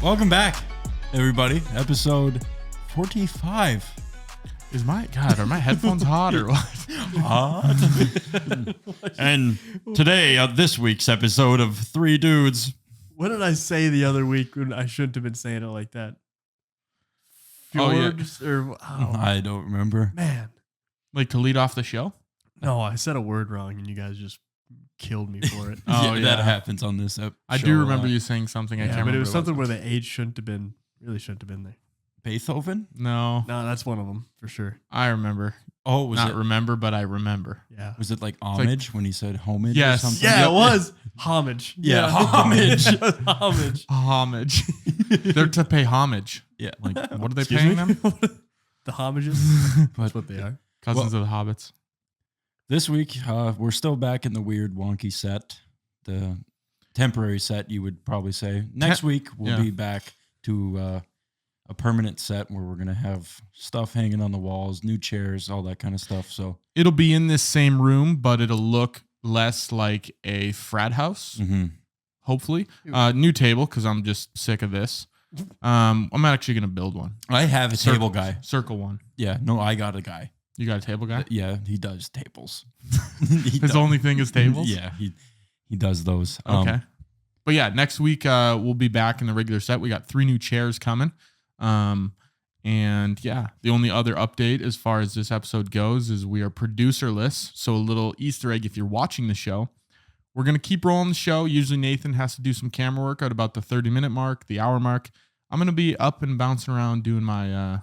Welcome back, everybody. Episode 45. Are my headphones hot or what? Hot. And today, this week's episode of Three Dudes. What did I say the other week when I shouldn't have been saying it like that? Fjords I don't remember. Man. Like to lead off the show? No, I said a word wrong and you guys just killed me for it. That happens on this episode. I do remember you saying something. I can't remember. But it was something where the age shouldn't have been there. Beethoven? No, that's one of them for sure. I remember. Oh, was Not it? remember, but I remember. Yeah. Was it like homage when he said homage? Yes. Or something? Yeah, it was homage. Yeah, homage. Homage. Homage. They're to pay homage. Yeah. Like, what are they Excuse paying me? them? The homages. That's what they are. Cousins of the hobbits. This week, we're still back in the weird, wonky set. The temporary set, you would probably say. Next week, we'll be back to a permanent set where we're going to have stuff hanging on the walls, new chairs, all that kind of stuff. So It'll be in this same room, but it'll look less like a frat house, hopefully. New table, because I'm just sick of this. I'm actually going to build one. I have a table guy. Circle one. Yeah, no, I got a guy. You got a table guy? Yeah, he does tables. His only thing is tables? Yeah, he does those. Okay. But yeah, next week we'll be back in the regular set. We got 3 new chairs coming. And yeah, the only other update as far as this episode goes is we are producerless. So a little Easter egg if you're watching the show. We're going to keep rolling the show. Usually Nathan has to do some camera work at about the 30-minute mark, the hour mark. I'm going to be up and bouncing around doing my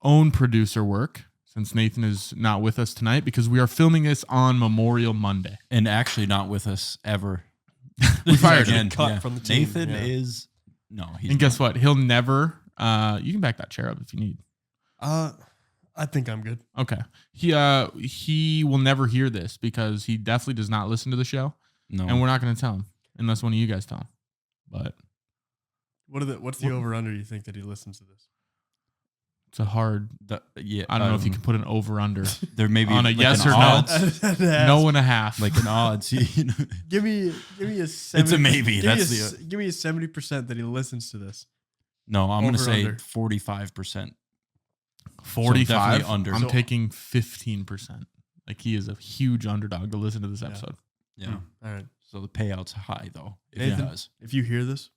own producer work since Nathan is not with us tonight because we are filming this on Memorial Monday. And actually not with us ever. We fired him. Cut from the team. Nathan is... No, he's And guess what? He'll never... you can back that chair up if you need. I think I'm good. Okay. He will never hear this because he definitely does not listen to the show. No. And we're not going to tell him unless one of you guys tell him. But... What's the over-under you think that he listens to this? It's a hard... I don't know if you can put an over-under. There may be on a like yes an or odds. no. No and a half. Like an odds. Give me a 70, It's a maybe. Give me a 70% that he listens to this. No, I'm going to say Over-under. 45%. 45? under. I'm taking 15%. Like he is a huge underdog to listen to this episode. Yeah. All right. So the payout's high, though. If Nathan, it does. if you hear this,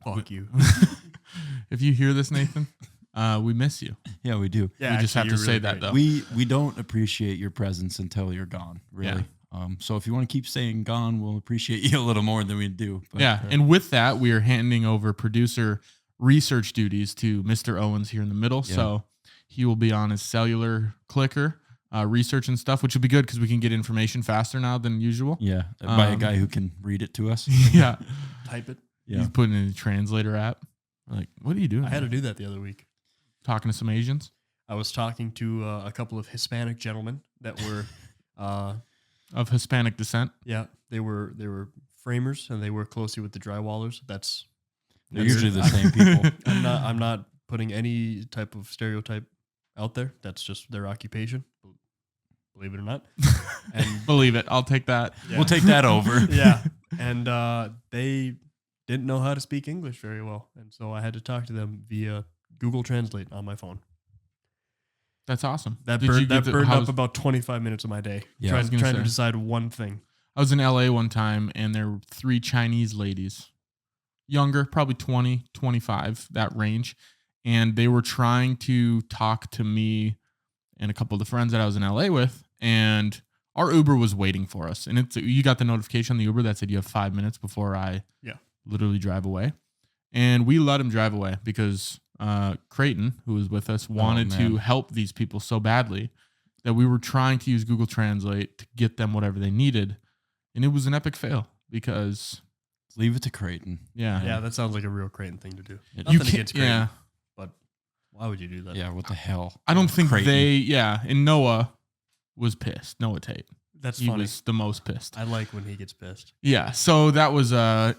fuck you. If you hear this, Nathan, we miss you. Yeah, we do. Yeah, we just have to say that, though. We don't appreciate your presence until you're gone, really. Yeah. So if you want to keep saying gone, we'll appreciate you a little more than we do. But, Yeah, and with that, we are handing over producer research duties to Mr. Owens here in the middle. Yeah. So he will be on his cellular clicker, research and stuff, which will be good because we can get information faster now than usual. Yeah, by a guy who can read it to us. Yeah. Type it. Yeah. He's putting in a translator app. Like, what are you doing? I had to do that the other week. Talking to some Asians? I was talking to a couple of Hispanic gentlemen that were, Of Hispanic descent? they were framers and they work closely with the drywallers. They're usually the same people. I'm not putting any type of stereotype out there. That's just their occupation, believe it or not. And Believe it. I'll take that. yeah. We'll take that over. Yeah, and they didn't know how to speak English very well, and so I had to talk to them via Google Translate on my phone. That's awesome. That Did you burned, get burned how up was- about 25 minutes of my day Yeah, I was trying gonna to say. decide one thing. I was in LA one time and there were 3 Chinese ladies, younger, probably 20, 25, that range. And they were trying to talk to me and a couple of the friends that I was in LA with. And our Uber was waiting for us. And you got the notification on the Uber that said you have 5 minutes before I literally drive away. And we let him drive away because Creighton, who was with us, wanted to help these people so badly that we were trying to use Google Translate to get them whatever they needed. And it was an epic fail because... Leave it to Creighton. Yeah, that sounds like a real Creighton thing to do. You Nothing can't- against Creighton, yeah. but why would you do that? Yeah, what the hell? I don't think Creighton. and Noah was pissed. Noah Tate. That's He funny. was the most pissed. I like when he gets pissed. Yeah, so that was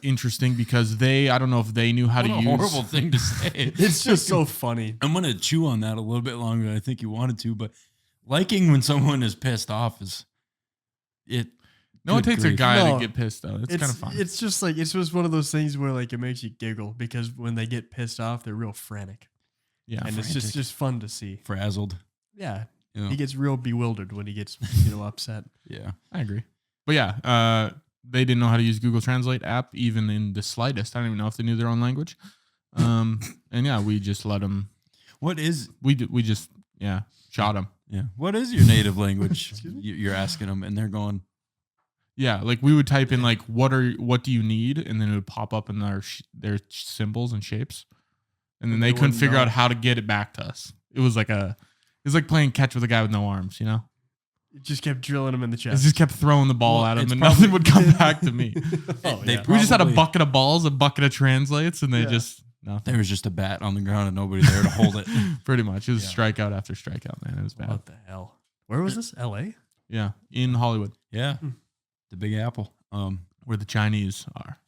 interesting because I don't know if they knew how What to a use... horrible thing to say. It's just so funny. I'm going to chew on that a little bit longer than I think you wanted to, but liking when someone is pissed off No, it Good takes a grief. guy No. to get pissed though. It's kind of fun. It's just like, it's just one of those things where like it makes you giggle because when they get pissed off, they're real frantic. Yeah. And it's frantic. just fun to see. Frazzled. Yeah. Yeah. He gets real bewildered when he gets, upset. Yeah. I agree. But yeah, they didn't know how to use Google Translate app even in the slightest. I don't even know if they knew their own language. And yeah, we just let them. What is We just shot them. yeah? What is your native language? Excuse me? You're asking them, and they're going. Yeah, like we would type in like what do you need, and then it would pop up in their symbols and shapes, and then And they they couldn't wouldn't figure know. out how to get it back to us. It was like playing catch with a guy with no arms, you know. It just kept drilling him in the It chest. just kept throwing the ball Well, at him, it's and probably- nothing would come back to me. Oh, They yeah. We just had a probably- bucket of balls, a bucket of translates, and they Yeah. just nothing. There was just a bat on the ground and nobody there to hold it. Pretty much, it was Yeah. strikeout after strikeout, man. It was bad. What the hell? Where was this? L.A.? Yeah, in Hollywood, Yeah, Hmm. the Big Apple. where the Chinese are,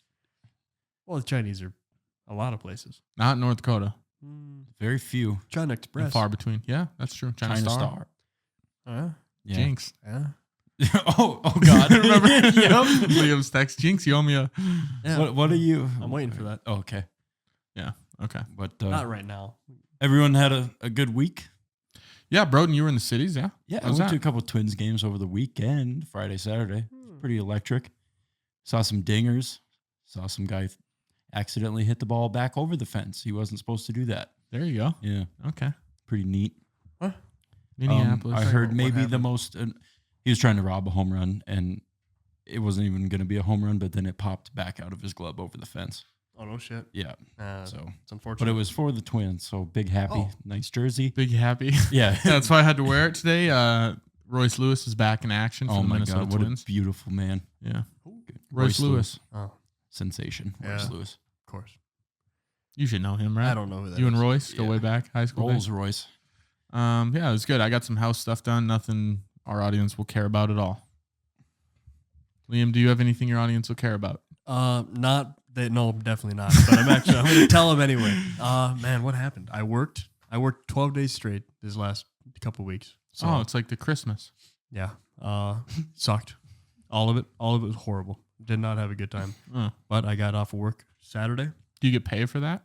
Well, the Chinese are a lot of places. not North Dakota. Very few. China And Express. far between. Yeah, that's true. China, China Star. Star. Yeah. Jinx. Yeah. oh God. Remember? Yep. Liam's text. Jinx, you owe me a. Yeah. What are you? I'm waiting for that. Oh, okay. Okay. But Not right now. everyone had a good week. Yeah, Broden, you were in the cities, yeah? Yeah, I How's went to that? a couple Twins games over the weekend, Friday, Saturday. Hmm. Pretty electric. Saw some dingers. Saw some guy accidentally hit the ball back over the fence. He wasn't supposed to do that. There you go. Yeah, Okay. pretty neat. Minneapolis. I Sorry, heard what maybe the happened? most. He was trying to rob a home run, and it wasn't even going to be a home run. But then it popped back out of his glove over the fence. Oh, no shit. Yeah, So so it's unfortunate. but it was for the Twins. So big happy, Oh. nice jersey. Big happy. Yeah, That's why I had to wear it today. Royce Lewis is back in action for oh the my Minnesota God, what Twins. a beautiful man. Yeah. Good. Royce Lewis. Oh, of Sensation. Royce Yeah. Lewis. course. You should know him, right? I don't know who that You and is. Royce go Yeah. way back, high school Rolls days? Royce. Yeah, it was good. I got some house stuff done. Nothing our audience will care about at all. Liam, do you have anything your audience will care about? Not that. No, definitely not. But I'm going to tell them anyway. Man, what happened? I worked 12 days straight this last couple weeks. So Oh, it's like the Christmas. yeah, sucked. All of it was horrible. Did not have a good time. Oh. But I got off of work Saturday Do you get paid for that?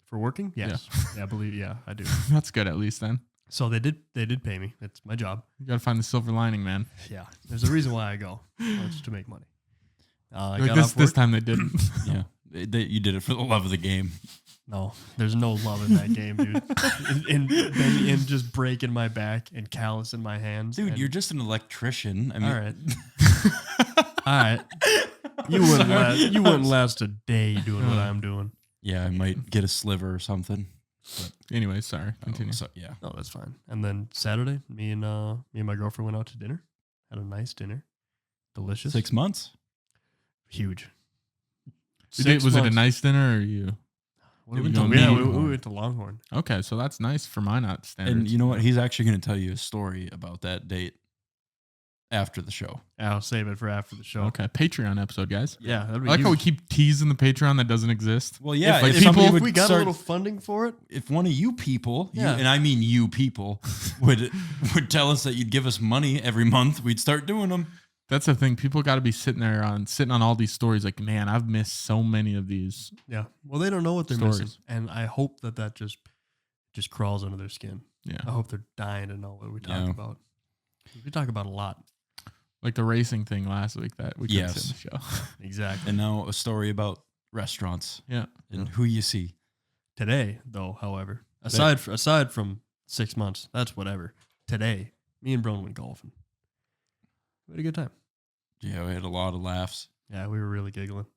for working. Yes, yeah, I believe. Yeah, I do. That's good at least then. So they did pay me. It's my job. You got to find the silver lining, man. Yeah, there's a reason why I go. It's to make money. I Like got this off work. time they didn't. Yeah, you did it for the love of the game. No, there's no love in that game, dude. and just breaking my back and callus in my hands. Dude, and- you're just an electrician. I mean, all right. All right. You wouldn't last a day doing what I'm doing. Yeah, I might get a sliver or something. Anyway, sorry. Oh, Continue. so, yeah. No, that's fine. And then Saturday, me and my girlfriend went out to dinner. Had a nice dinner. Delicious. 6 months. Huge. Was it a months. nice dinner or you? What It did we went do? to Yeah, Longhorn. we went to Longhorn. Okay, so that's nice for my not standards. And you know what? He's actually going to tell you a story about that date after the show. I'll save it for after the show. Okay, Patreon episode, guys. Yeah, that'd I be like how we huge. keep teasing the Patreon that doesn't exist. Well, yeah. like if people- somebody If would we got start- a little funding for it, if one of you people, Yeah. and I mean you people, would tell us that you'd give us money every month, we'd start doing them. That's the thing. People got to be sitting on all these stories. Like, man, I've missed so many of these. yeah. Well, they don't know what they're Stories. missing, and I hope that just crawls under their skin. Yeah, I hope they're dying to know what we talk Yeah. about. We talk about a lot. like the racing thing last week that we couldn't Yes. sit in the show. Exactly. And now a story about restaurants Yeah, and who you see. Today, though, however, aside from 6 months, that's whatever. Today, me and Broden went golfing. We had a good time. Yeah, we had a lot of laughs. Yeah, we were really giggling.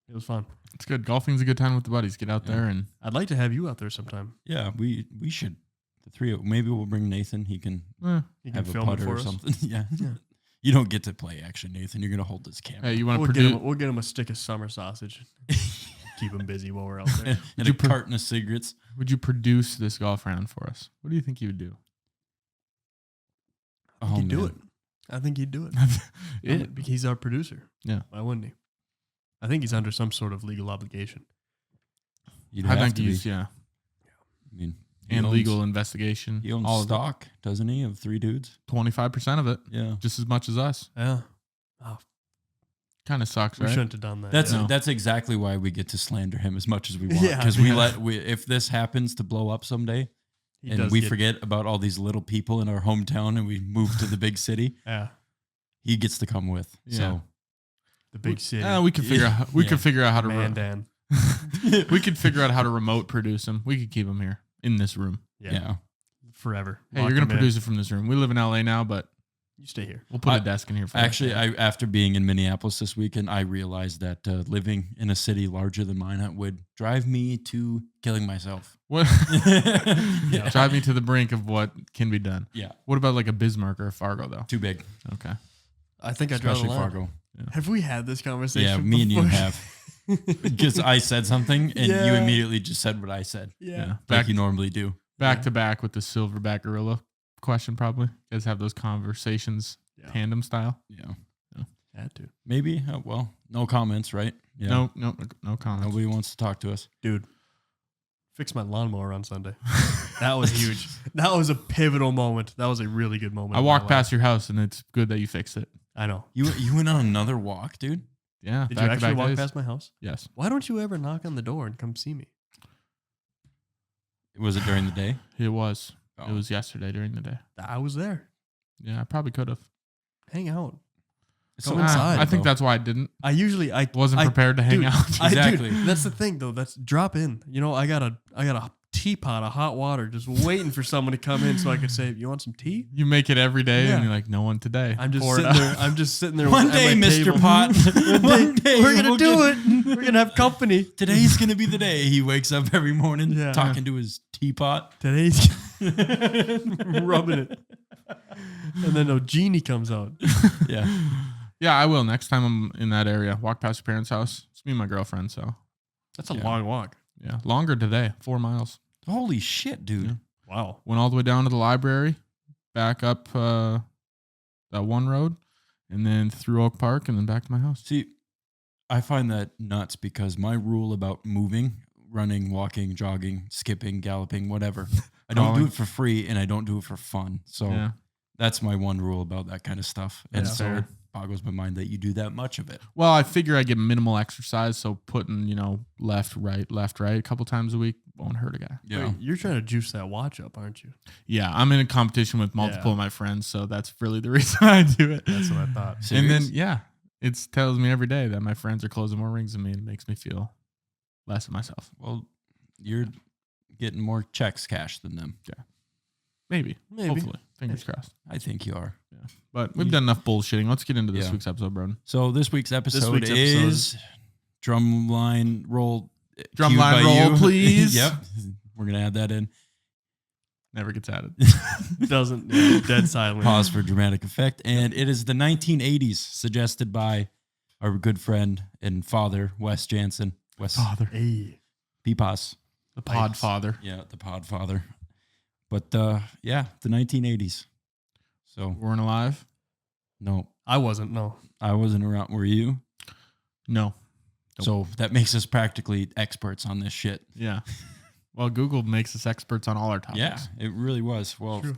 It was fun. it's good. Golfing's a good time with the buddies. Get out Yeah. there and I'd like to have you out there sometime. Yeah, we should. The three of maybe we'll bring Nathan. He can You can have a film it putter for or us. something. Yeah. Yeah. You don't get to play action, Nathan. You're gonna hold this camera hey, you want to We'll produce? get him a stick of summer sausage. Keep him busy while we're out there. and a carton of cigarettes. Would you produce this golf round for us? What do you think you would do? Oh, He'd do man. it. I think he'd do it. It- He's our producer. Yeah. Why wouldn't he? I think he's under some sort of legal obligation. You'd I have think to be. he's I mean, he and owns- legal investigation. He owns all of it. stock, doesn't he? Of three dudes. 25% of it, Yeah. just as much as us. Yeah. Oh, Kind of sucks, We right? shouldn't have done that. That's exactly why we get to slander him as much as we want. Yeah. Because if this happens to blow up someday, and we forget about all these little people in our hometown and we move to the big city, Yeah. he gets to come with. Yeah. So The big city. We could figure out. We could figure out how to. Mandan. We could figure out how to remote produce him. We could keep him here in this room. yeah. Forever. Hey, Lock you're gonna him in. produce it from this room. We live in LA now, but You stay here. we'll put a desk in here for Actually, you. after being in Minneapolis this weekend, I realized that living in a city larger than mine would drive me to killing myself. What? Yeah. Drive me to the brink of what can be done. Yeah. What about like a Bismarck or a Fargo though? Too big, Okay. I think I draw the especially line. Fargo. Have we had this conversation? Yeah, me and you before? have. Because I said something and you Yeah. immediately just said what I said, Yeah. like Back you normally do. back to back with the silverback gorilla question. Probably. You guys have those conversations Yeah. tandem style. Yeah. Had to. Maybe. Well, no comments, right? Yeah. No comments. Nobody wants to talk to us. Dude, fixed my lawnmower on Sunday. That was huge. That was a pivotal moment. That was a really good moment. I in my walked life. past your house and it's good that you fixed it. I know. You went on another walk, dude? Yeah. Did you actually back-to-back walk days. past my house? Yes. Why don't you ever knock on the door and come see me? Was it during the day? It was. Oh. It was yesterday during the day. I was there. Yeah, I probably could have. Hang out. So Come inside, I think though. that's why I didn't. I usually Wasn't prepared to hang dude, out. Exactly. That's the thing though. That's drop in. You know, I got a teapot of hot water just waiting for someone to come in so I could say, "You want some tea?" You make it every day, Yeah. and you're like, no one today. I'm just Pour it sitting out. there. I'm just sitting there. One at day, my Mr. table. Pot. One day. We're gonna we'll do get- it. We're gonna have company. Today's going to be the day. He wakes up every morning Yeah. talking to his teapot. Today's rubbing it, and then a genie comes out. Yeah. Yeah, I will. Next time I'm in that area, walk past your parents' house. It's me and my girlfriend, so That's a Yeah. long walk. yeah. Longer today, 4 miles. Holy shit, dude. Yeah. Wow. Went all the way down to the library, back up that one road, and then through Oak Park, and then back to my house. See, I find that nuts because my rule about moving, running, walking, jogging, skipping, galloping, whatever, I don't do Crawling. it for free and I don't do it for fun. So Yeah. that's my one rule about that kind of stuff. And Yeah. so Fair. it boggles my mind that you do that much of it. Well, I figure I get minimal exercise, so putting, left, right a couple times a week won't hurt a guy. Yeah. Wait, you're trying to juice that watch up, aren't you? Yeah, I'm in a competition with multiple Yeah. of my friends, so that's really the reason I do it. That's what I thought. And then, Serious? yeah, it tells me every day that my friends are closing more rings than me, and it makes me feel less of myself. Well, you're getting more checks cashed than them. Maybe. Maybe. Hopefully. Fingers crossed. I think you are. But we've done enough bullshitting. Let's get into this Yeah. week's episode, Broden. So this week's episode week's episode is drumline roll. Drumline cued by roll, you. please. Yep. We're going to add that in. Never gets added. Doesn't dead silent. Pause for dramatic effect. And it is the 1980s, suggested by our good friend and father, Wes Jansen. Wes Father. Hey, Peepas. The pod father. Yeah, the pod father. But yeah, the 1980s. So, Weren't alive? no, I wasn't. No. I wasn't around. Were you? No. So that makes us practically experts on this shit. Yeah. Well, Google makes us experts on all our topics. Yeah, it really was. Well, True.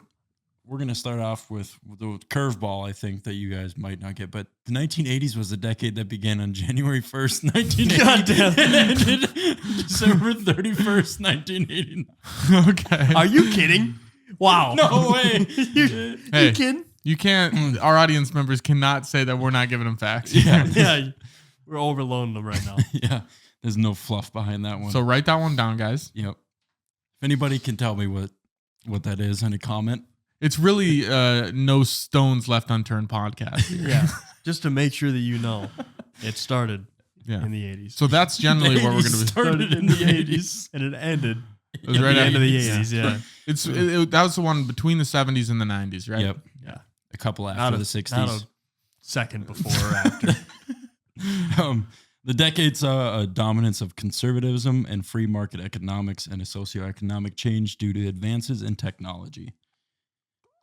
we're going to start off with the curveball, I think, that you guys might not get. But the 1980s was the decade that began on January 1st, 1980. Goddamn. And ended December 31st, 1989. Okay. Are you kidding? Wow. No way. you Hey. kidding? You can't, our audience members cannot say that we're not giving them facts. Yeah. Yeah. We're overloading them right now. Yeah, there's no fluff behind that one. So write that one down, guys. Yep. If anybody can tell me what that is in a comment. It's really no stones left unturned podcast. here. Yeah. Just to make sure that you know, it started Yeah. in the 80s. So that's generally what we're going to be. Started in the 80s. and it ended It was at right the at end of the 80s. Yeah. That was the one between the 70s and the 90s, right? Yep. Yeah. A couple after Not the Not 60s. a second before or after. The decade saw a dominance of conservatism and free market economics and a socioeconomic change due to advances in technology.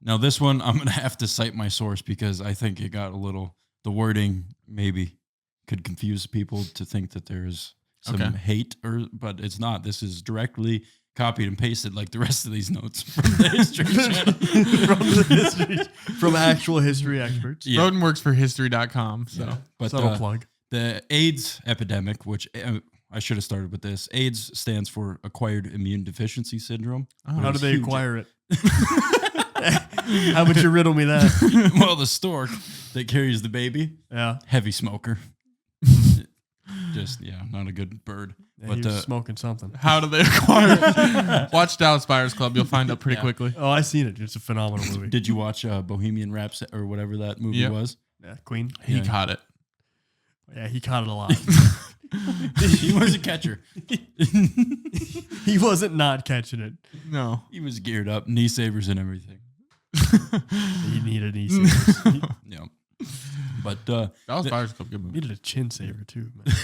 Now, this one, I'm going to have to cite my source because I think it got the wording maybe could confuse people to think that there's some Okay. hate, but it's not. This is directly copied and pasted like the rest of these notes from the History Channel. from actual history experts. Yeah. Broden works for history.com. So But Subtle plug. The AIDS epidemic, which I should have started with this. AIDS stands for Acquired Immune Deficiency Syndrome. Oh. How do It's they huge. acquire it? How would you riddle me that? Well, the stork that carries the baby, Yeah. heavy smoker. Just, not a good bird. Yeah, But he was smoking something. How do they acquire it? Watch Dallas Buyers Club. You'll find out pretty quickly. Oh, I seen it. It's a phenomenal movie. did you watch Bohemian Rhapsody or whatever that movie Yep. was? Yeah, Queen. He Yeah. caught it. Yeah, he caught it a lot. He was a catcher. He wasn't not catching it. No. He was geared up, knee savers and everything. He needed an easy. He Yeah. But Dallas Buyers Club, good movie. needed a chin saver too, man.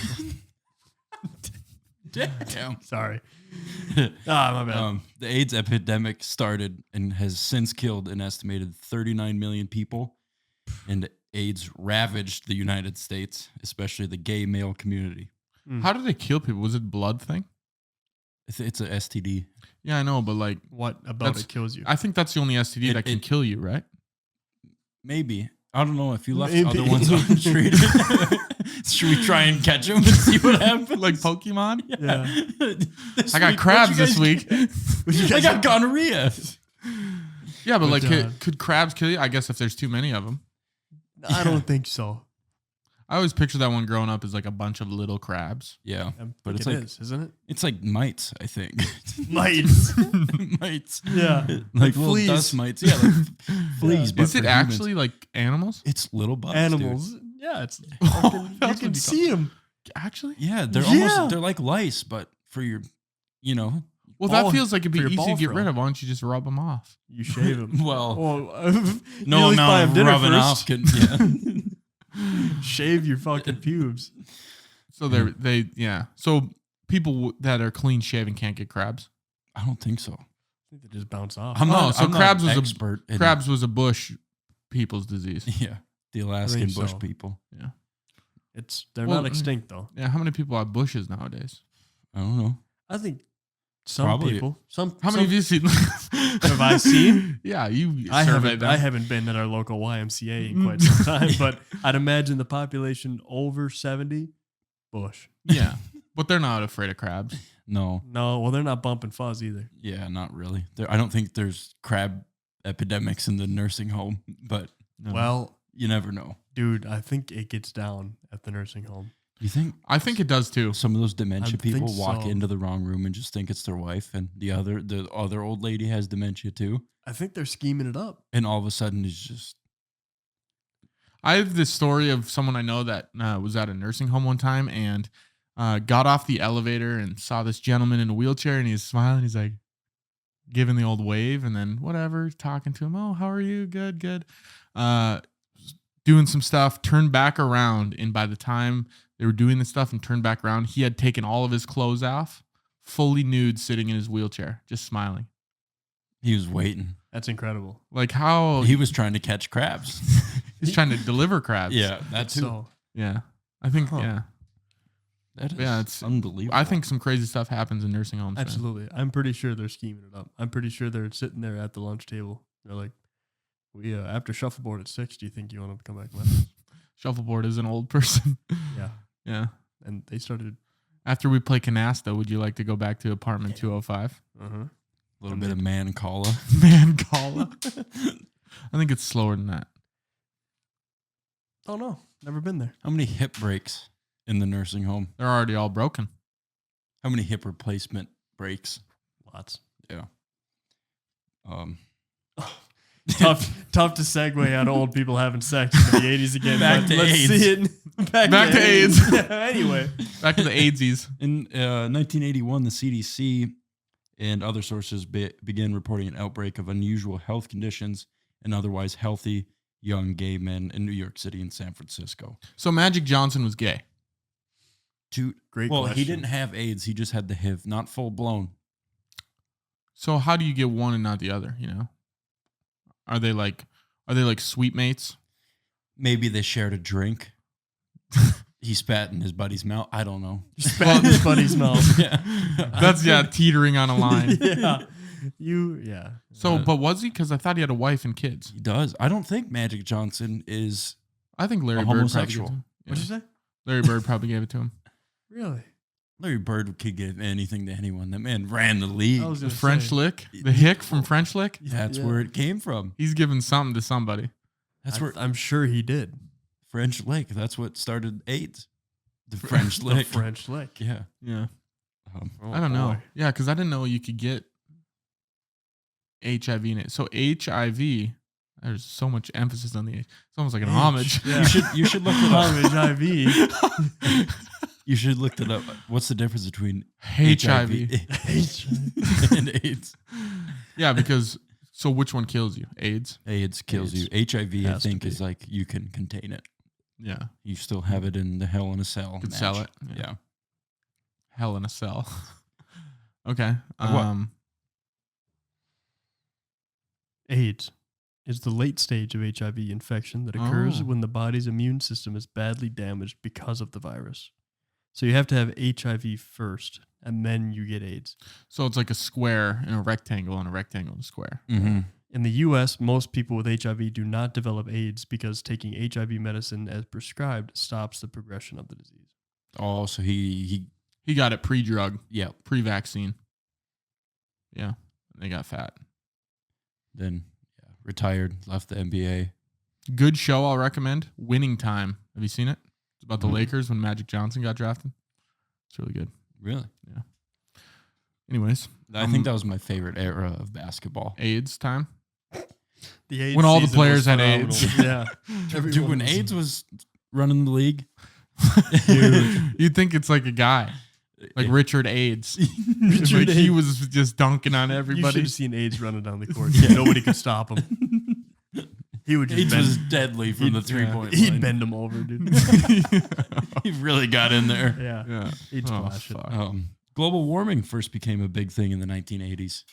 damn. Sorry. My bad. The AIDS epidemic started and has since killed an estimated 39 million people, and AIDS ravaged the United States, especially the gay male community. How did they kill people? Was it blood thing? It's a STD. Yeah, I know, but like, What about That's- it kills you? I think that's the only STD that can It- kill you, right? Maybe. I don't know if you left Maybe. other ones untreated. Should we try and catch them and see what happens? Like Pokemon? Yeah. This I got week, crabs what'd you this guys week. get? I got gonorrhea. Yeah, but like, God. could crabs kill you? I guess if there's too many of them. I don't think so. I always picture that one growing up as like a bunch of little crabs. Yeah, I but think it's it like is, isn't it? it's like mites. I think Mites. mites. Yeah. Like little fleas. dust mites. Yeah, like fleas. But Is it for actually humans. like animals? It's little bugs, Animals. Yeah, it's Oh, you that's can what you see them. Actually? Dude. Yeah, they're Yeah. almost they're like lice, but for your, Well, Ball- that feels like it'd be for your easy to ball get throw. rid of. Why don't you just rub them off? You shave them. well, No no amount of rubbing off can. Yeah. Shave your fucking pubes. So yeah. So people that are clean shaven can't get crabs. I don't think so. I think they just bounce off. I'm not. so I'm crabs not was expert. in- Crabs was a bush people's disease. Yeah, the Alaskan think bush so. people. They're Well, not extinct though. Yeah. How many people have bushes nowadays? I don't know. I think some Probably. people. How many have you seen? Have I seen? Yeah, you. I surveyed them. haven't been at our local YMCA in quite some time, but I'd imagine the population over 70, bush. Yeah, but they're not afraid of crabs. No. No, well, they're not bumping fuzz either. Yeah, not really. I don't think there's crab epidemics in the nursing home, but No. Well, you never know. dude, I think it gets down at the nursing home. You think I think it does too. some of those dementia I think people walk so. into the wrong room and just think it's their wife, and the other old lady has dementia too, I think they're scheming it up. and all of a sudden it's just I have this story of someone I know that was at a nursing home one time and got off the elevator and saw this gentleman in a wheelchair and he's smiling. He's like giving the old wave and then whatever, talking to him. Oh, how are you? Good, good. Doing some stuff, turned back around. And by the time they were doing the stuff and turned back around, he had taken all of his clothes off, fully nude, sitting in his wheelchair, just smiling. he was waiting. That's incredible. Like how He was trying to catch crabs. he's trying to deliver crabs. Yeah, that's So Yeah. I think, Huh. yeah. that is Yeah, it's unbelievable. I think some crazy stuff happens in nursing homes. man. absolutely. I'm pretty sure they're scheming it up. I'm pretty sure they're sitting there at the lunch table. They're like, "We after shuffleboard at 6, do you think you want to come back with us?" Shuffleboard is an old person. Yeah. Yeah. And they started After we play canasta, would you like to go back to apartment 205? uh-huh. a little bit of man calla. Man, call I think it's slower than that. Oh no, never been there. How many hip breaks in the nursing home? They're already all broken. How many hip replacement breaks? Lots. Yeah. Tough to segue out of old people having sex in the 80s again. Back but to let's AIDS. see it. Back to AIDS. Anyway. Back to the AIDSies. In 1981, the CDC and other sources began reporting an outbreak of unusual health conditions and otherwise healthy young gay men in New York City and San Francisco. So Magic Johnson was gay. Great Well, question. he didn't have AIDS. He just had the HIV, not full blown. So how do you get one and not the other, you know? Are they like sweet mates? Maybe they shared a drink. He spat in his buddy's mouth. I don't know. Spat in his buddy's mouth. Yeah. That's teetering on a line. Yeah. So, but was he? Because I thought he had a wife and kids. He does. I don't think Magic Johnson is. I think Larry A Bird homosexual. probably did too. What'd you say? Larry Bird probably gave it to him. Really? Larry Bird could give anything to anyone. That man ran the league. I was The gonna French say. lick, the hick from French lick. That's Yeah. where it came from. He's giving something to somebody. That's where I'm sure he did. French lick. That's what started AIDS. The French The lick. French lick. Yeah. Yeah. Oh, I don't know. boy. Yeah, because I didn't know you could get HIV in it. So HIV, there's so much emphasis on the H. It's almost like an homage. Yeah. You should look it up. Homage IV. You should look it up. What's the difference between HIV. and AIDS? Yeah, because so which one kills you? AIDS? AIDS kills AIDS. you. HIV, I Has to think, be. is like you can contain it. Yeah. You still have it in the Hell in a Cell. Could match. sell it. Yeah. Hell in a cell. Okay. What? AIDS is the late stage of HIV infection that occurs Oh. when the body's immune system is badly damaged because of the virus. So you have to have HIV first, and then you get AIDS. So it's like a square and a rectangle and a rectangle and a square. Mm-hmm. In the US, most people with HIV do not develop AIDS because taking HIV medicine as prescribed stops the progression of the disease. Oh, so he He got it pre-drug, yeah. pre-vaccine. Yeah. They got fat. Then retired, left the NBA. Good show I'll recommend. Winning Time. Have you seen it? It's about the Mhm. Lakers when Magic Johnson got drafted. It's really good. Really? Anyways, I think that was my favorite era of basketball. AIDS time. The AIDS When all the season players was had phenomenal. AIDS. Yeah. Dude, when AIDS was running the league, You'd think it's like a guy, like Richard AIDS. Richard Like he AIDS. was just dunking on You should everybody. have seen AIDS running down the court. Nobody could stop him. He would just AIDS bend, was deadly from the he'd- 3-point He'd line. bend him over, dude. He really got in there. Yeah. Yeah. He'd Oh, splash it. fuck. Global warming first became a big thing in the 1980s.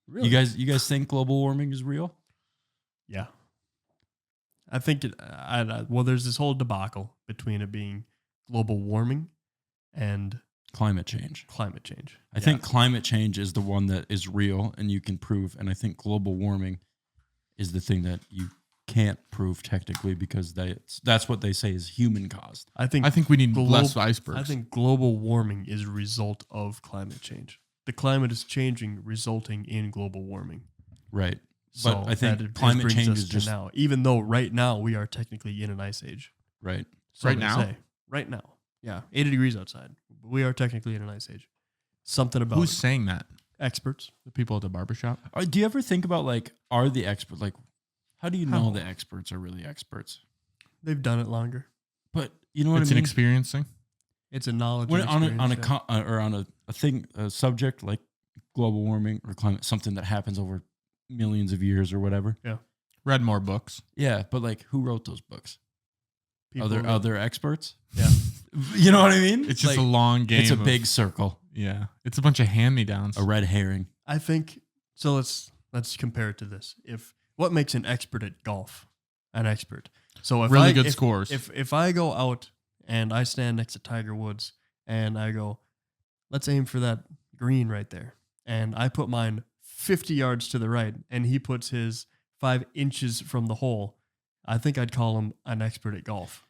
Really? You guys think global warming is real? Yeah. I think well, there's this whole debacle between it being global warming and Climate change. climate change. I think climate change is the one that is real and you can prove. And I think global warming is the thing that you can't prove technically because that's what they say is human caused. I think I think we need Glo- less icebergs. I think global warming is a result of climate change. The climate is changing, resulting in global warming. Right. So But I think that climate brings change us is to just now, even though right now we are technically in an ice age. right. So Right they now? say. Right now. Yeah. 80 degrees outside. We are technically in an ice age. Something about Who's saying that? experts. The people at the barbershop? Do you ever think about are the experts how do you know How? the experts are really experts? They've done it longer. But you know what It's I an mean? experience thing. It's a knowledge When and on experience, yeah. a subject like global warming or climate, something that happens over millions of years or whatever. Read more books. Yeah, but who wrote those books? People that- Other experts? Yeah. You know what I mean? It's just a long game. It's a of- big circle, Yeah. It's a bunch of hand-me-downs. a red herring. I think so. Let's compare it to this. What makes an expert at golf an expert? So if Really I, good if, scores. If I go out and I stand next to Tiger Woods and I go, let's aim for that green right there, and I put mine 50 yards to the right, and he puts his 5 inches from the hole, I think I'd call him an expert at golf.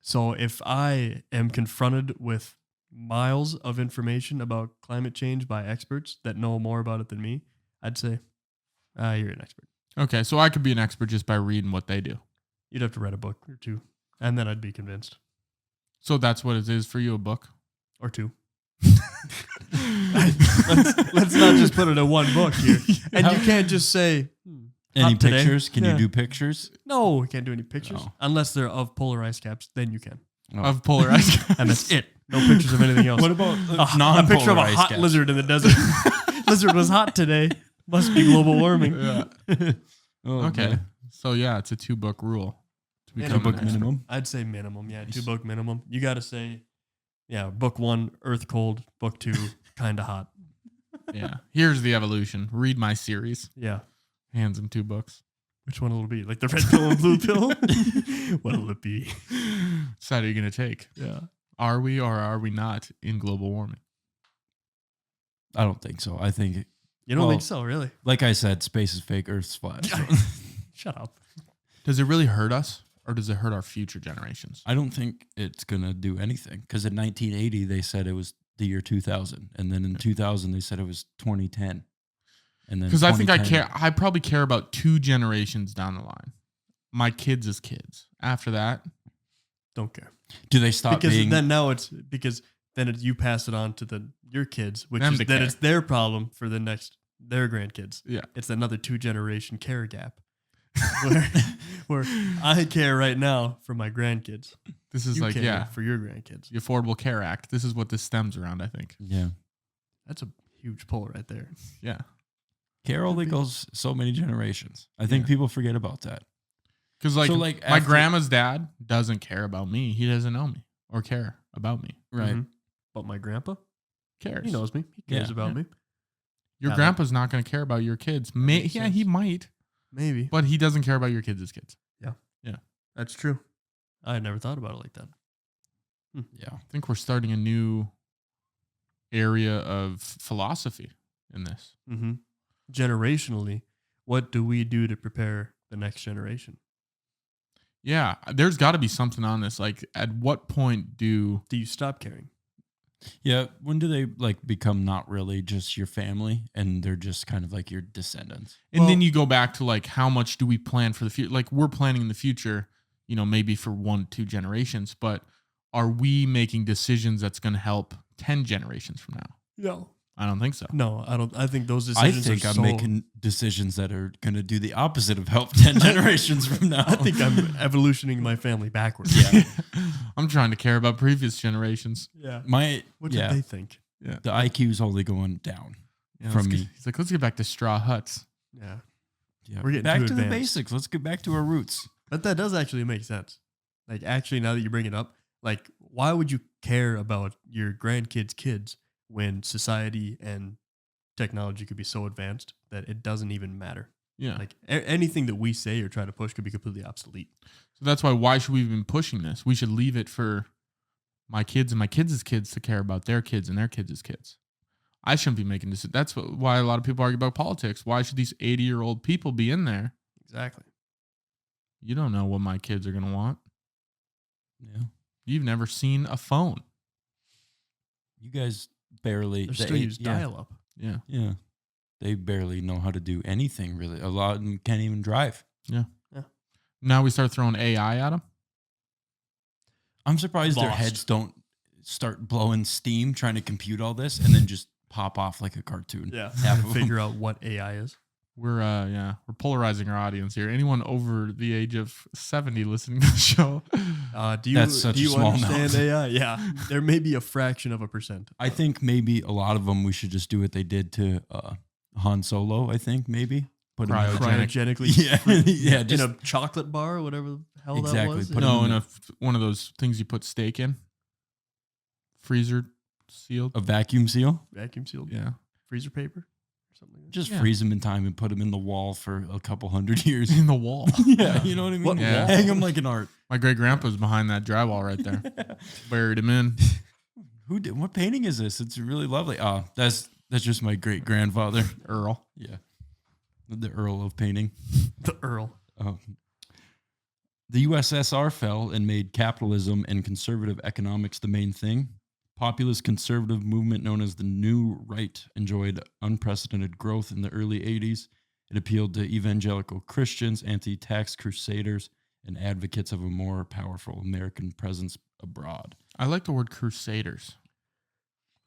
So if I am confronted with miles of information about climate change by experts that know more about it than me, I'd say, you're an expert. Okay, so I could be an expert just by reading what they do. You'd have to read a book or two, and then I'd be convinced. So that's what it is for you, a book? Or two. let's not just put it in one book here. And you can't just say, Any hot today. pictures? Can Yeah. you do pictures? no, we can't do any pictures. No. Unless they're of polar ice caps, then you can. Oh. Of polarized. And that's it. No pictures of anything else. What about a picture of a hot lizard in the desert. Lizard was hot today. Must be global warming. Yeah. Oh, Okay. man. So yeah, it's a 2-book rule to Minimum. become an Book expert. minimum. I'd say minimum. Yeah, Nice. 2-book minimum. You got to say, book 1, earth cold. Book 2, kind of hot. Yeah. Here's the evolution. Read my series. Yeah. Hands him 2 books. Which one will it be? Like the red pill and blue pill? What'll it be? Which side are you going to take? Yeah. Are we or are we not in global warming? I don't think so. I think, You don't Well- think so, really? like I said, space is fake, Earth's flat. Shut up. Does it really hurt us or does it hurt our future generations? I don't think it's going to do anything because in 1980, they said it was the year 2000. And then in 2000, they said it was 2010. And then Because I think I 2010 care. I probably care about 2 generations down the line. My kids as kids. After that, Don't care. Do they stop Because being... then now it's because then you pass it on to your kids, which Them is to then care. it's their problem for their grandkids. yeah. It's another 2-generation care gap where I care right now for my grandkids. This is You like, care for your grandkids. the Affordable Care Act. This is what this stems around, I think. Yeah. That's a huge pull right there. Yeah. Care only goes so many generations. I think people forget about that. Because So, my after- grandma's dad doesn't care about me. He doesn't know me or care about me. Right. Mhm. But my grandpa, Cares. he knows me. He cares Yeah. about me. Your Yeah, grandpa's not going to care about your kids. makes Yeah, sense. he might, Maybe. but he doesn't care about your kids as kids. That's true. I had never thought about it like that. Yeah. I think we're starting a new area of philosophy in this. Mm-hmm. Generationally, what do we do to prepare the next generation? Yeah, there's got to be something on this. Like, at what point do Do you stop caring? Yeah. When do they become not really just your family and they're just kind of like your descendants? and then Well- you go back to like how much do we plan for the future? Like, we're planning in the future, maybe for 1-2 generations, but are we making decisions that's going to help 10 generations from now? No. I don't think so. No, I don't. I think those I decisions think are I'm so, making decisions that are going to do the opposite of help 10 generations from now. I think I'm evolutioning my family backwards. Yeah. I'm trying to care about previous generations. Yeah. What What did they think? Yeah. The IQ's only going down Let's from get- me. He's like, let's get back to straw huts. Yeah. Yeah. We're getting back too to the advanced. basics. Let's get back to our roots. But that does actually make sense. Like, actually, now that you bring it up, like, why would you care about your grandkids' kids when society and technology could be so advanced that it doesn't even matter? Yeah. Like, anything that we say or try to push could be completely obsolete. So that's why should we have been pushing this? We should leave it for my kids and my kids' kids to care about their kids and their kids' kids. I shouldn't be making this. That's why a lot of people argue about politics. Why should these 80-year-old people be in there? Exactly. You don't know what my kids are going to want. Yeah. You've never seen a phone. You guys barely. They still use yeah. dial-up. Yeah. Yeah. They barely know how to do anything really. A lot of them can't even drive. Now we start throwing AI at them. I'm surprised their Lost. heads don't start blowing steam trying to compute all this and then just pop off like a cartoon. Yeah. Half of them. Figure out what AI is. We're polarizing our audience here. Anyone over the age of 70 listening to the show? Do you, That's such do a you small understand amount. AI? Yeah. There may be a fraction of a percent. I think maybe a lot of them we should just do what they did to Han Solo, I think maybe. Put him in Cryogenic. Cryogenically. Yeah. Yeah, in just a chocolate bar or whatever the hell Exactly. that was. Put No, them in one of those things you put steak in. Freezer sealed. a vacuum seal. Vacuum sealed Yeah. freezer paper or something like that. Just Yeah. freeze them in time and put them in the wall for a couple hundred years. In the wall. Yeah, you know what I mean? What wall? Hang them like an art. My great grandpa's behind that drywall right there. Buried him in. Who did? What painting is this? It's really lovely. Oh, that's just my great grandfather. Earl. Yeah, the Earl of painting. The Earl. The USSR fell and made capitalism and conservative economics the main thing. Populist conservative movement known as the New Right enjoyed unprecedented growth in the early 80s. It appealed to evangelical Christians, anti-tax crusaders, and advocates of a more powerful American presence abroad. I like the word crusaders.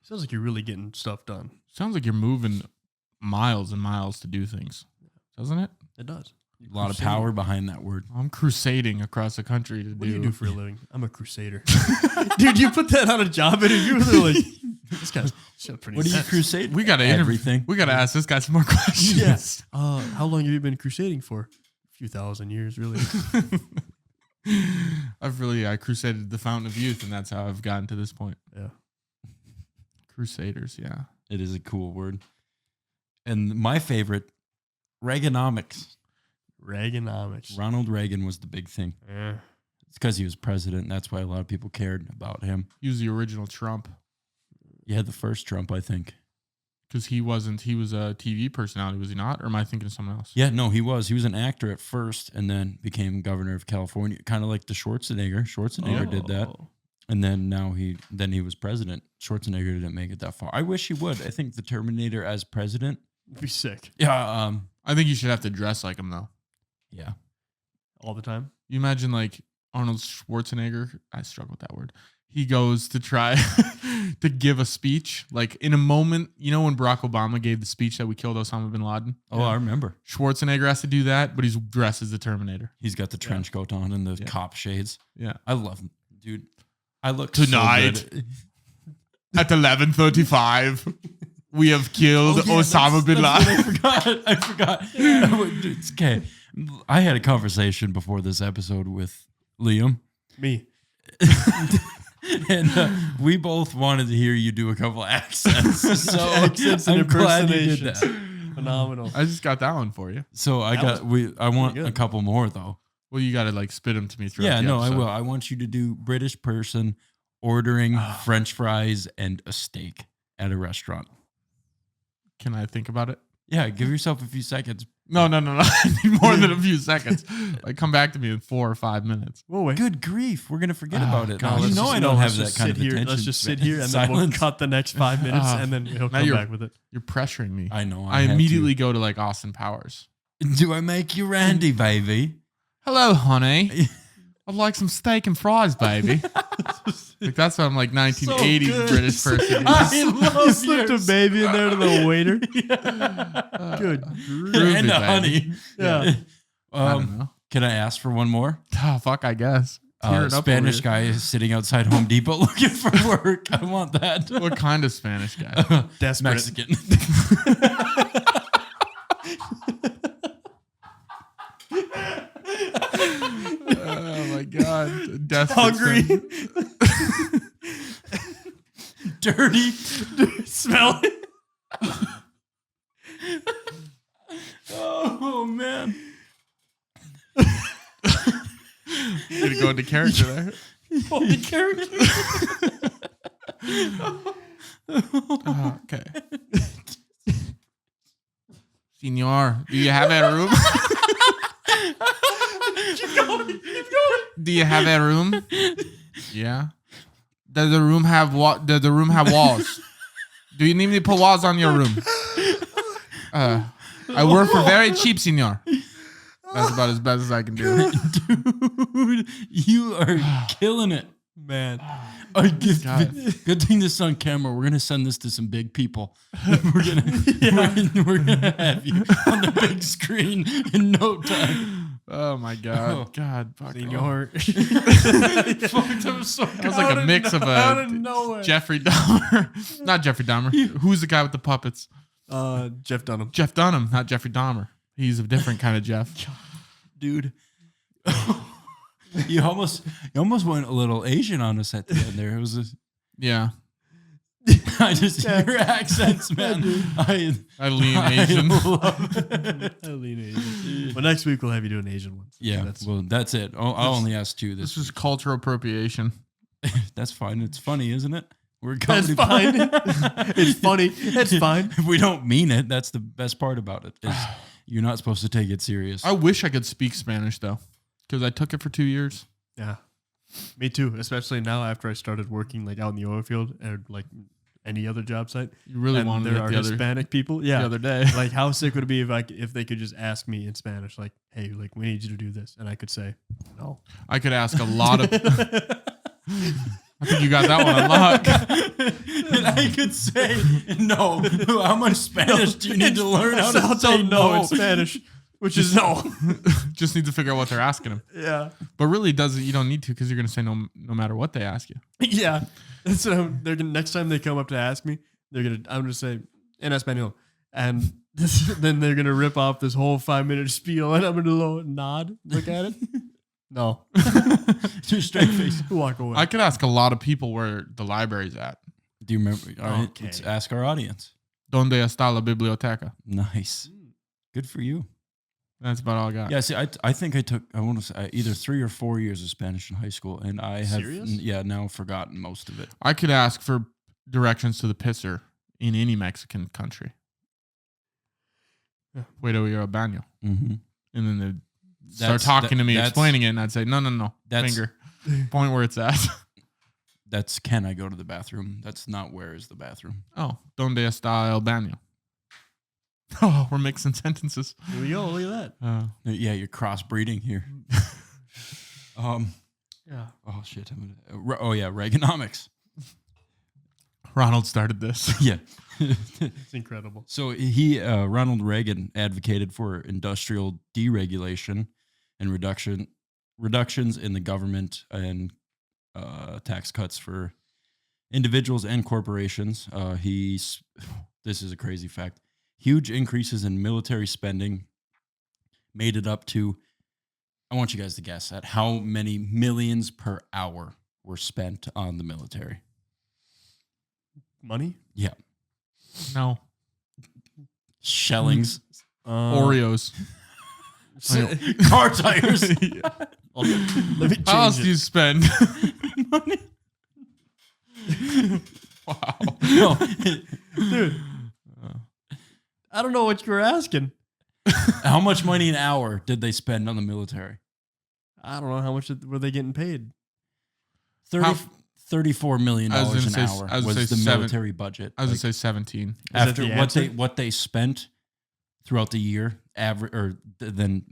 Sounds like you're really getting stuff done. Sounds like you're moving miles and miles to do things, doesn't it? It does. A lot of power behind that word. I'm crusading across the country to What do you do for a living? I'm a crusader. Dude, you put that on a job interview? They're like, this guy's pretty What do you intense. crusade? We got to interview. Everything. We got to ask this guy some more questions. Yes. How long have you been crusading for? A few thousand years, really. I crusaded the fountain of youth, and that's how I've gotten to this point. Yeah. Crusaders, yeah. It is a cool word. And my favorite, Reaganomics. Reaganomics. Ronald Reagan was the big thing. Yeah. It's because he was president. And that's why a lot of people cared about him. He was the original Trump. You had the first Trump, I think. Because he wasn't. He was a TV personality, was he not? Or am I thinking of someone else? Yeah, no, he was. He was an actor at first, and then became governor of California, kind of like the Schwarzenegger. Schwarzenegger did that, and then he was president. Schwarzenegger didn't make it that far. I wish he would. I think the Terminator as president It'd be sick. Yeah. I think you should have to dress like him though. Yeah. All the time. You imagine like Arnold Schwarzenegger. I struggle with that word. He goes to try to give a speech, like in a moment, you know, when Barack Obama gave the speech that we killed Osama bin Laden. Oh, I remember. Schwarzenegger has to do that, but he's dressed as the Terminator. He's got the trench coat on and the Yeah. cop shades. Yeah. I love him, dude. I look Tonight. so good. At 11:35, we have killed Osama bin Laden. I forgot. It's okay. I had a conversation before this episode with Liam. Me. And we both wanted to hear you do a couple accents. So Accents and I'm glad you did impersonations. that. Phenomenal. I just got that one for you. So I want good. a couple more though. Well, you got to like spit them to me throughout Yeah, the no, I episode. will. I want you to do British person ordering French fries and a steak at a restaurant. Can I think about it? Yeah, give yourself a few seconds. No. I need more than a few seconds. Like, come back to me in 4 or 5 minutes. We'll wait. Good grief, we're gonna forget Oh, about it. God, you let's know just- I don't have let's that kind of sit here. attention. Let's just sit span. here and then we'll Silence. cut the next 5 minutes Ah, and then he'll now come you're- back with it. You're pressuring me. I know. I had immediately go to like Austin Powers. to. Do I make you Randy, baby? Hello, honey. I'd like some steak and fries, baby. Like that's what I'm like 1980s good. British person. I You love slipped a yours. baby in there to the waiter. Good. Groovy, and baby. honey. Yeah. I don't know. Can I ask for one more? Oh, fuck, I guess. Tear it up Spanish over guy is sitting outside Home Depot looking for work. I want that. here. What kind of Spanish guy? Desperate. Mexican. Oh my god. Desperate Hungry. sin. Dirty. Smelly. Oh man. You're gonna go into character there. Holy character. Oh, okay. Senor, do you have a room? Keep going. Keep going. Do you have a room? Yeah. Does the room have Does the room have walls? Do you need me to put walls on your room? I work for very cheap, senor. That's about as best as I can do. Dude, you are killing it. Man. Good thing this is on camera. We're gonna send this to some big people. We're gonna have you on the big screen in no time. Oh my god. God, fuck. Senor. Fuck, that was so That was like a mix of out a of nowhere. Jeffrey Dahmer. Not Jeffrey Dahmer. Who's the guy with the puppets? Jeff Dunham. Jeff Dunham, not Jeffrey Dahmer. He's a different kind of Jeff. dude. You almost went a little Asian on us at the end there. It was Yeah. I just your accents, man. I lean Asian. love it. I lean Asian. Well, next week we'll have you do an Asian one. Yeah, that's it. I'll only ask two This this. is cultural appropriation. That's fine. It's funny, isn't it? We're That's comedy- fine. It's funny. It's fine. If we don't mean it, that's the best part about it. Is you're not supposed to take it serious. I wish I could speak Spanish though, because I took it for 2 years. Yeah. Me too. Especially now after I started working like out in the oil field or like any other job site. You really And wanted there it are the other, Hispanic people. Yeah. the other day. Like how sick would it be if they could just ask me in Spanish, like, hey, like we need you to do this. And I could say, no. I could ask a lot of. I think you got that one unlocked. And I could say no. How much Spanish do you need to learn how I'll to tell say them no? in Spanish, which is no. Just need to figure out what they're asking him. Yeah. But really, you don't need to because you're going to say no matter what they ask you. Yeah. And so they're gonna next time they come up to ask me, I'm gonna say en español. And then they're gonna rip off this whole 5-minute spiel and I'm gonna nod, look at it. No. Just straight face. Walk away. I could ask a lot of people where the library's at. Do you remember? All right, Okay. let's ask our audience. Donde está la biblioteca? Nice. Good for you. That's about all I got. Yeah, see, I think I took, I want to say either 3 or 4 years of Spanish in high school, and I have Serious? now forgotten most of it. I could ask for directions to the pisser in any Mexican country. Puedo ir al baño. Mm-hmm. And then they'd start talking to me, explaining it, and I'd say, no, finger. Point where it's at. That's can I go to the bathroom? That's not where is the bathroom. Oh, ¿dónde está el baño? Oh, we're mixing sentences. Here we go. Look at that. Yeah, you're crossbreeding here. Yeah. Oh shit. Reaganomics. Ronald started this. Yeah. It's incredible. So Ronald Reagan advocated for industrial deregulation and reductions in the government and tax cuts for individuals and corporations. This is a crazy fact. Huge increases in military spending made it up to, I want you guys to guess at how many millions per hour were spent on the military. Money? Yeah. No. Shellings. Oreos. Car tires. Let me How else change do you it. spend Money. Wow. No. Dude. I don't know what you were asking. How much money an hour did they spend on the military? I don't know how much were they getting paid. $34 million I was gonna an say- hour I was gonna was say the seven- military budget. I was going to say 17. that After the what they spent throughout the year, then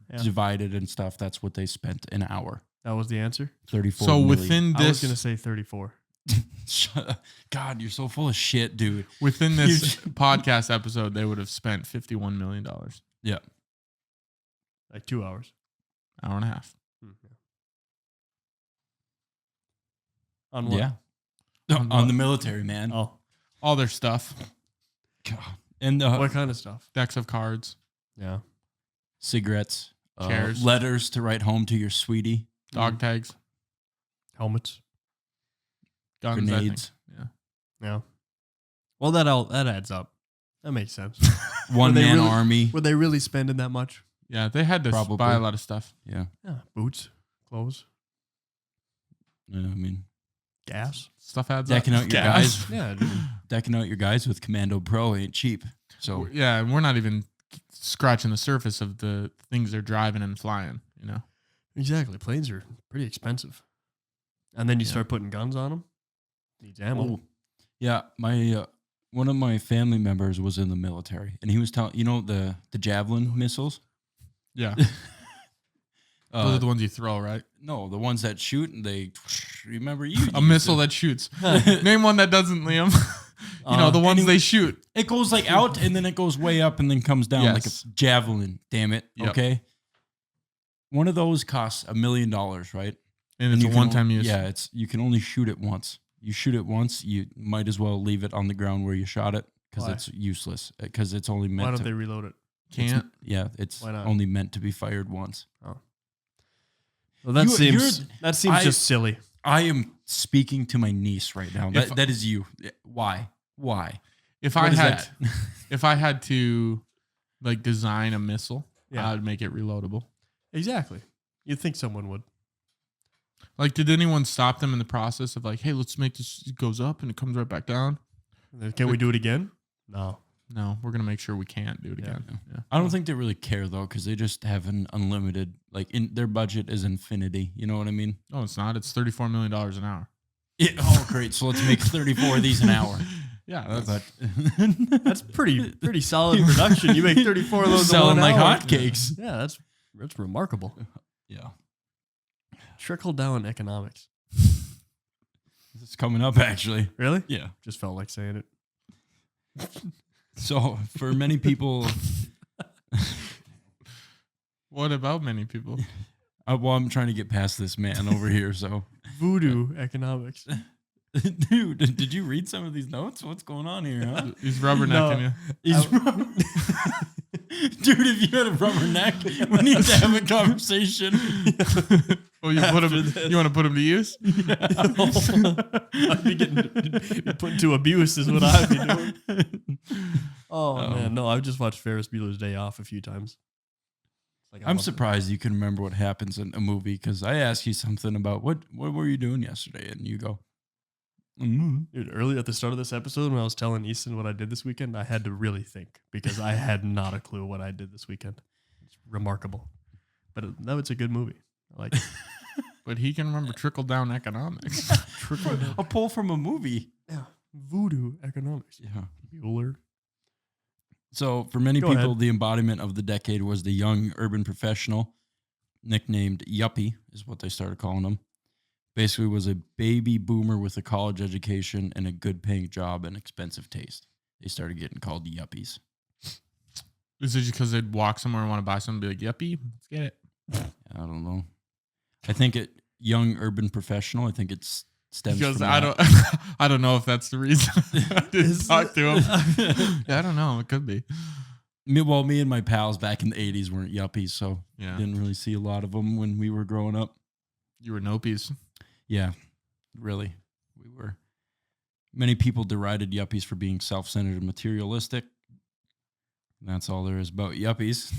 Yeah. divided and stuff, that's what they spent an hour. That was the answer. 34 So million. within I was this going to say 34. Shut up. God, you're so full of shit, dude. within this podcast episode, they would have spent $51 million. Yeah. Like 2 hours. Hour and a half. On what? Yeah. On On what? the military, man. Oh. All their stuff. God. And What kind of stuff? Decks of cards. Yeah. cigarettes, Chairs. letters to write home to your sweetie, Dog tags. Helmets. Guns. grenades. I think. Yeah. Well, that adds up. That makes sense. One they man really- army. Were they really spending that much? Yeah, they had to Probably. buy a lot of stuff. Yeah. Yeah. Boots, clothes, I mean, gas. Stuff adds decking up. out your Gas. guys. Yeah. Dude. Decking out your guys with Commando Pro ain't cheap. So Yeah, and we're not even scratching the surface of the things they're driving and flying, you know? Exactly. Planes are pretty expensive. And then you Yeah. start putting guns on them. Needs ammo. Oh, yeah, my one of my family members was in the military, and he was telling the javelin missiles. Yeah. Those are the ones you throw, right? No, the ones that shoot and they remember you. A missile that shoots. Name one that doesn't, Liam. The ones they shoot. it goes like out and then it goes way up and then comes down like Yes. a javelin. Damn it. Yep. Okay. One of those costs $1 million, right? And it's you a can one-time use. Yeah, you can only shoot it once. You shoot it once, you might as well leave it on the ground where you shot it because Why? it's useless. Because it's only meant Why don't to. they reload it? Can't. It's Why not? only meant to be fired once. Well, that You're- seems just silly. I am speaking to my niece right now. If- That is you. Why? Why? If What I is had that? if I had to like design a missile, Yeah. I would make it reloadable. Exactly. You'd think someone would. Like, did anyone stop them in the process of like, hey, let's make this, it goes up and it comes right back down? Can we do it again? No. No, we're gonna make sure we can't do it Yeah. again. Yeah. I don't think they really care though, because they just have an unlimited, their budget is infinity. You know what I mean? No, it's not. It's $34 million an hour. Great. So let's make 34 of these an hour. Yeah, that's But That's pretty solid production. You make 34 of those in selling 1 like hour. hotcakes. Yeah, that's remarkable. Yeah. Trickle down economics. It's coming up actually. Really? Yeah. Just felt like saying it. So for many people, what about many people? I'm trying to get past this man over here. So, Voodoo economics. dude, did you read some of these notes? What's going on here, huh? He's rubbernecking you. Dude, if you had a rubber neck, we need to have a conversation. Oh, you want to put him to use? I'd be getting put to abuse is what I'd be doing. Oh man, no, I've just watched Ferris Bueller's Day Off a few times. Like, I I'm love it. surprised you can remember what happens in a movie because I asked you something about what were you doing yesterday, and you go, Dude, early at the start of this episode, when I was telling Easton what I did this weekend, I had to really think because I had not a clue what I did this weekend. It's remarkable. But no, it's a good movie. I like it. But he can remember trickle down economics. A pull from a movie. Yeah. Voodoo economics. Yeah. Bueller. So for many Go people, ahead. the embodiment of the decade was the young urban professional, nicknamed Yuppie, is what they started calling him. Basically was a baby boomer with a college education and a good paying job and expensive taste. They started getting called Yuppies. Is it just because they'd walk somewhere and want to buy something and be like, yuppie, let's get it? I don't know. I think young urban professional, I think it stems Because from I that. don't I don't know if that's the reason. I didn't Is talk it? to him. Yeah, I don't know. It could be. Me and my pals back in the 80s weren't yuppies, so Yeah. didn't really see a lot of them when we were growing up. You were nopies. Yeah, really. We were. Many people derided yuppies for being self-centered and materialistic. And that's all there is about yuppies.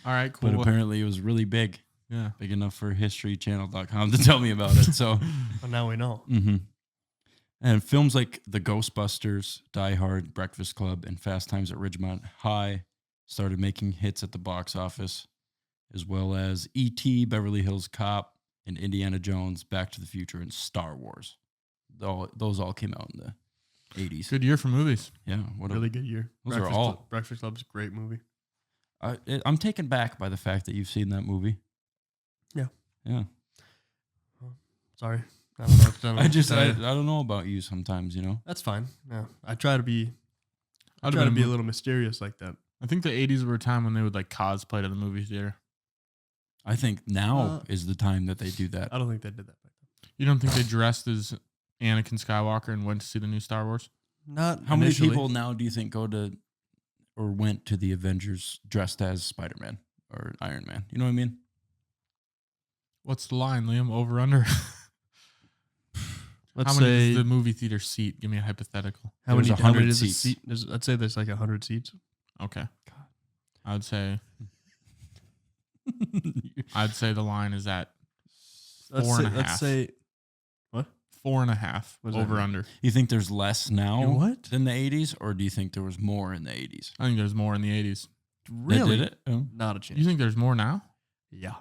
All right, cool. But apparently it was really big. Yeah. Big enough for historychannel.com to tell me about it. So, Well, now we know. And films like The Ghostbusters, Die Hard, Breakfast Club, and Fast Times at Ridgemont High started making hits at the box office, as well as E.T., Beverly Hills Cop, and Indiana Jones, Back to the Future, and Star Wars. Those all came out in the 80s. Good year for movies. Yeah, what Really good year. Those are all- Breakfast Club's a great movie. I'm taken back by the fact that you've seen that movie. Yeah. Yeah. Sorry. I don't know. What I don't know about you sometimes, you know? That's fine. Yeah. I try to be I'd try have to been be a mo- little mysterious like that. I think the 80s were a time when they would like cosplay to the movie theater. I think now is the time that they do that. I don't think they did that back then. You don't think they dressed as Anakin Skywalker and went to see the new Star Wars? Not How many initially. people now do you think go to or went to the Avengers dressed as Spider-Man or Iron Man? You know what I mean? What's the line, Liam? Over under? Let's How many say is the movie theater seat? Give me a hypothetical. how there's many 100 does it seats. seat? I'd say there's like 100 seats. Okay. I'd say the line is at Let's Four say, and a let's half. say 4.5. What does that Over mean? under. You think there's less now what? than the 80s, or do you think there was more in the 80s? I think there's more in the 80s. Really? They did it? Oh. Not a chance. You think there's more now? Yeah.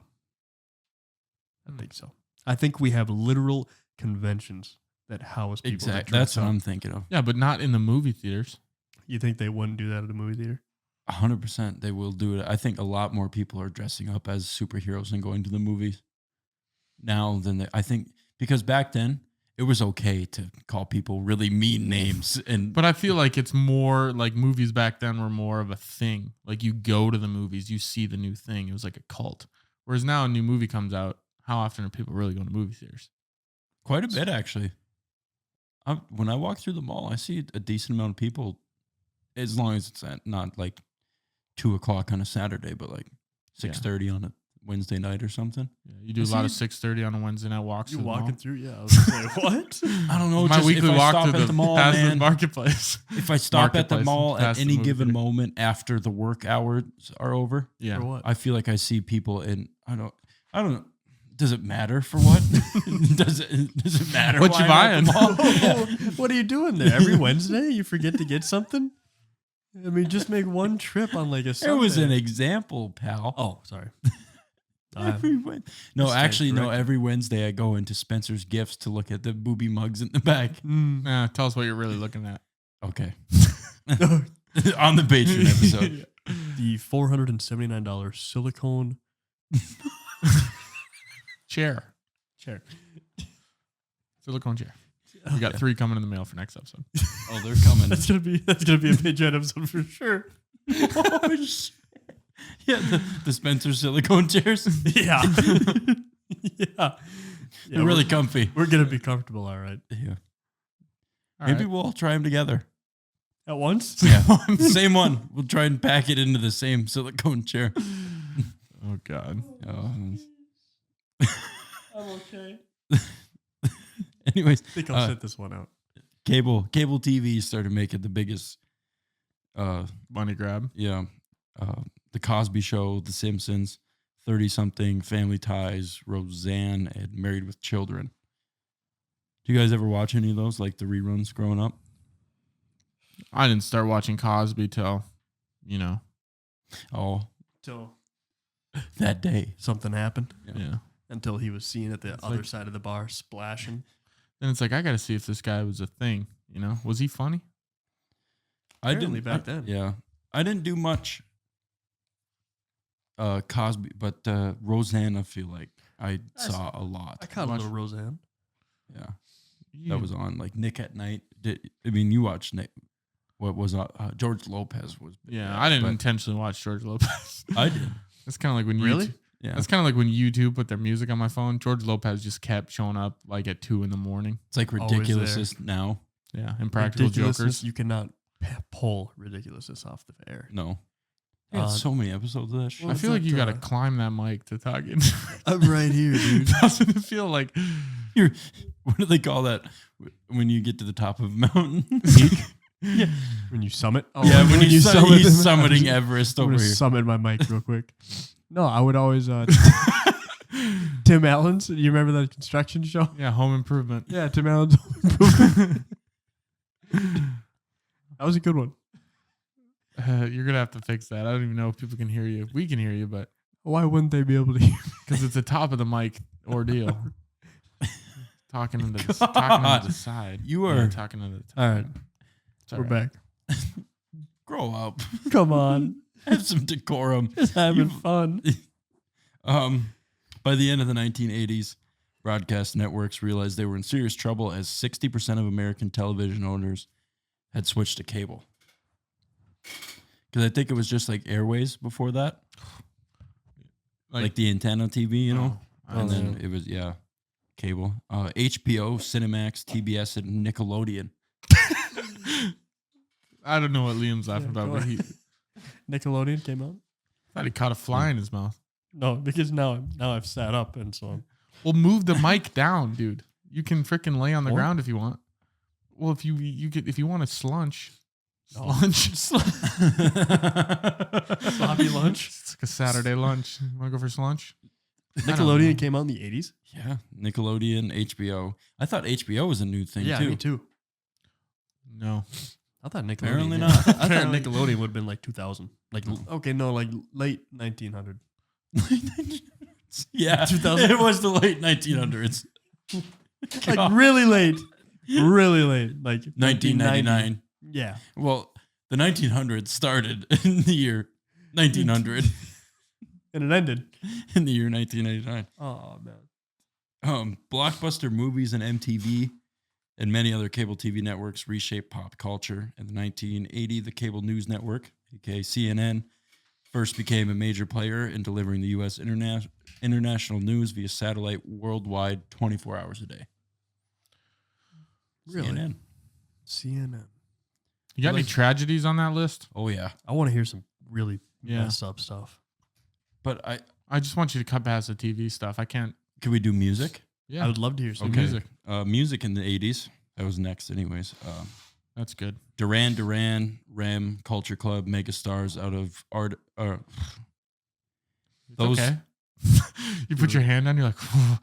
I think so. I think we have literal conventions that house people. that Exactly. That's dress what up. I'm thinking of. Yeah, but not in the movie theaters. You think they wouldn't do that at a movie theater? 100% they will do it. I think a lot more people are dressing up as superheroes and going to the movies now than I think, because back then it was okay to call people really mean names. But I feel like it's more like movies back then were more of a thing. Like you go to the movies, you see the new thing. It was like a cult. Whereas now a new movie comes out, how often are people really going to movie theaters? Quite a bit, actually. When I walk through the mall, I see a decent amount of people, as long as it's at not like 2:00 on a Saturday, but like 6:30 on a Wednesday night or something. Yeah, you do I a lot of see 6:30 on a Wednesday night walks. You to the walking mall. through? Yeah. I was gonna say, what? I don't know. My just weekly if I walk stop to at the mall, past the man. marketplace. If I stop at the Marketplace, mall at past the any movie given theater. moment after the work hours are over, Yeah. For what? I feel like I see people in. I don't know. Does it matter for what? does it matter? What why you I'm at the buying? mall? What are you doing there? Every Wednesday you forget to get something? I mean, just make one trip on like a Sunday. It was an example, pal. Oh, sorry. No, Mistake, actually, no. correct. Every Wednesday I go into Spencer's Gifts to look at the booby mugs in the back. Nah, tell us what you're really looking at. Okay. On the Patreon episode. The $479 silicone Chair. Silicone chair. We got 3 coming in the mail for next episode. Oh, they're coming. That's gonna be a Patreon episode for sure. Oh, shit. Yeah, the Spencer silicone chairs. Yeah. Yeah. They're really comfy. We're gonna be comfortable, all right. Yeah. All Maybe right. we'll all try them together. At once? Yeah. Same one. We'll try and pack it into the same silicone chair. Oh, God. Oh. I'm okay. Anyways, I think I'll sit this one out. cable TV started making the biggest, Money grab. the Cosby Show, The Simpsons, 30-something, Family Ties, Roseanne, and Married with Children. Do you guys ever watch any of those, like the reruns growing up? I didn't start watching Cosby till, Oh, Till that day. something happened. yeah. Until he was seen at the It's other like- side of the bar splashing. Then it's like, I got to see if this guy was a thing. Was he funny? Apparently back then. Yeah, I didn't do much. Cosby, but Roseanne, I feel like I saw a lot. I caught a little Roseanne. Yeah, that was on like Nick at Night. You watched Nick? What was George Lopez was? Yeah, I didn't but intentionally watch George Lopez. I did. It's kind of like when Really? Yeah, That's kind of like when YouTube put their music on my phone. George Lopez just kept showing up like at 2 a.m. it's like Always ridiculous now. Yeah, Impractical Ridiculousness, Jokers. you cannot pull ridiculousness off the air. No, yeah, so many episodes of that shit. I What's feel like that, you got to climb that mic to talk in. I'm right here, dude. Doesn't it feel like What do they call that when you get to the top of a mountain? Yeah. When you summit. Oh, Yeah, when you summit he's them. summiting Everest I'm over gonna here. summit my mic real quick. No, I would always Tim Allen's. You remember that construction show? yeah, Home Improvement. Yeah, Tim Allen's Home Improvement. That was a good one. You're gonna have to fix that. I don't even know if people can hear you. We can hear you, but Why wouldn't they be able to hear? because it's a top of the mic ordeal. talking to the side. You Yeah, are talking to the top. All right, It's all we're right. back. grow up, Come on, have some decorum. just having fun. By the end of the 1980s, broadcast networks realized they were in serious trouble as 60% of American television owners had switched to cable. Because I think it was just like Airways before that, like the antenna TV, and then it was cable. HBO, Cinemax, TBS, and Nickelodeon. I don't know what Liam's laughing Yeah, about, go but on. he Nickelodeon came out. thought he caught a fly in his mouth. No, because now I've sat up and so Well, move the mic down, dude. You can freaking lay on the What? ground if you want. Well, if you could, if you want to slunch, sloppy lunch. It's like a Saturday lunch. You want to go for slunch? Nickelodeon came out in the 80s. Yeah, Nickelodeon, HBO. I thought HBO was a new thing Yeah, too. me too. No. I thought Nickelodeon. Apparently yeah. not. I thought Apparently. Nickelodeon would have been like 2000. Like okay, no, like late 1900. Yeah, 2000. It was the late 1900s. Like really late. Really late. Like 1999. Yeah. Well, the 1900s started in the year 1900. And it ended. In the year 1999. Oh man. Blockbuster movies and MTV and many other cable TV networks reshaped pop culture. In 1980, the cable news network, aka CNN, first became a major player in delivering the U.S. international news via satellite worldwide 24 hours a day. Really? CNN. You got any tragedies on that list? Oh, yeah. I want to hear some really Yeah. messed up stuff. But I just want you to cut past the TV stuff. I can't. could we do music? Yeah. I would love to hear some Okay. music. Music in the 80s. That was next anyways. That's good. Duran Duran, Rem, Culture Club, Megastars out of art. It's Those- okay. You put your hand on. You're like,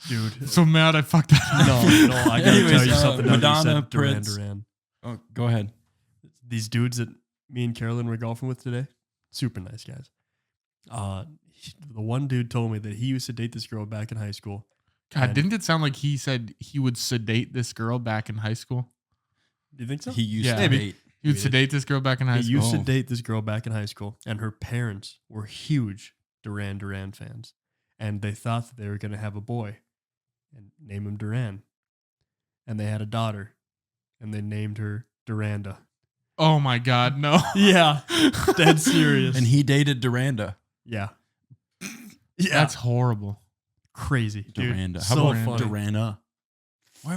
Dude. I'm so mad I fucked that up. No, I gotta Anyways, tell you something. now that you Madonna, said Duran Prince. Duran. Oh, go ahead. These dudes that me and Carolyn were golfing with today, super nice guys. The one dude told me that he used to date this girl back in high school. God, And- didn't it sound like he said he would sedate this girl back in high school? Do you think so? He used Yeah. to Maybe. date. He would Maybe. sedate this girl back in high He school. used to Oh. date this girl back in high school, and her parents were huge Duran Duran fans, and they thought that they were going to have a boy and name him Duran. And they had a daughter, and they named her Duranda. Oh my God, no. Yeah, dead serious. And he dated Duranda. yeah, yeah, That's horrible. crazy, dude. Duranda. How So about funny. Durana?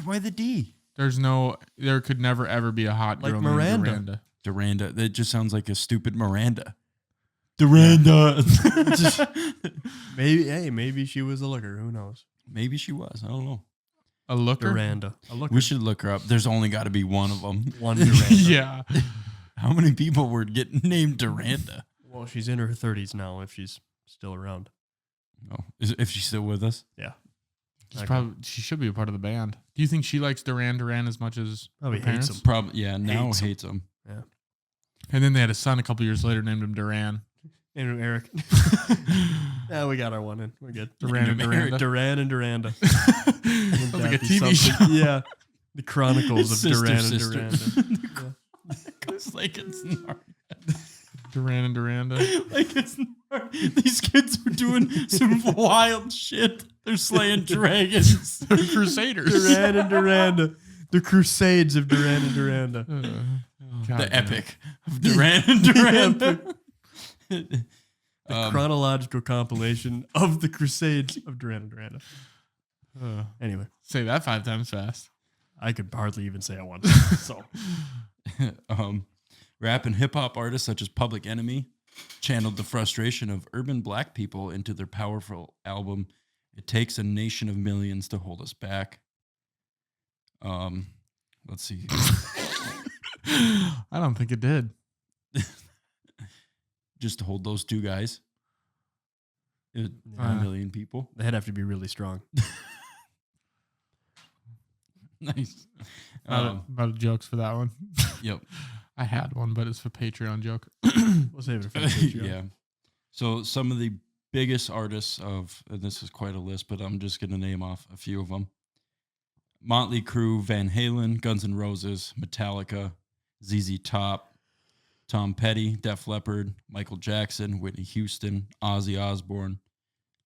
Why the D? There could never ever be a hot Like girl Miranda. named Miranda. Duranda. That just sounds like a stupid Miranda. Duranda. Maybe she was a looker. Who knows? Maybe she was. I don't know. A looker? Duranda, a looker. We should look her up. There's only got to be one of them. One Duranda. Yeah. How many people were getting named Duranda? Well, she's in her 30s now. If she's still around. Oh, if she's still with us? Yeah. She should be a part of the band. Do you think she likes Duran Duran as much as Probably her hates parents? him. Probably, yeah. Now Hates him. hates him. Yeah. And then they had a son a couple years later named him Duran. And Eric. Yeah, we got our one in. We're good. Duran and Duranda. Duran and Duranda. Sounds like a That'd be TV show. something. Yeah. The Chronicles of Sister, Duran sister. and Duranda. It's like it's not. Duran and Duranda. Like it's not. These kids are doing some wild shit. They're slaying dragons. They're Crusaders. Duran and Duranda. The Crusades of Duran and Duranda. God The damn. epic of Duran and Duranda. The chronological compilation of the Crusades of Duran and Duranda. Anyway, Say that 5 times fast. I could hardly even say I want to. So Rap and hip hop artists such as Public Enemy channeled the frustration of urban black people into their powerful album, It Takes a Nation of Millions to Hold Us Back. Let's see. I don't think it did. Just to hold those two guys. A million people. they'd have to be really strong. Nice. About jokes for that one. Yep. I had one, but it's for Patreon joke. We'll save it for the Patreon. Yeah. So some of the biggest artists of, and this is quite a list, but I'm just going to name off a few of them. Motley Crue, Van Halen, Guns N' Roses, Metallica, ZZ Top, Tom Petty, Def Leppard, Michael Jackson, Whitney Houston, Ozzy Osbourne,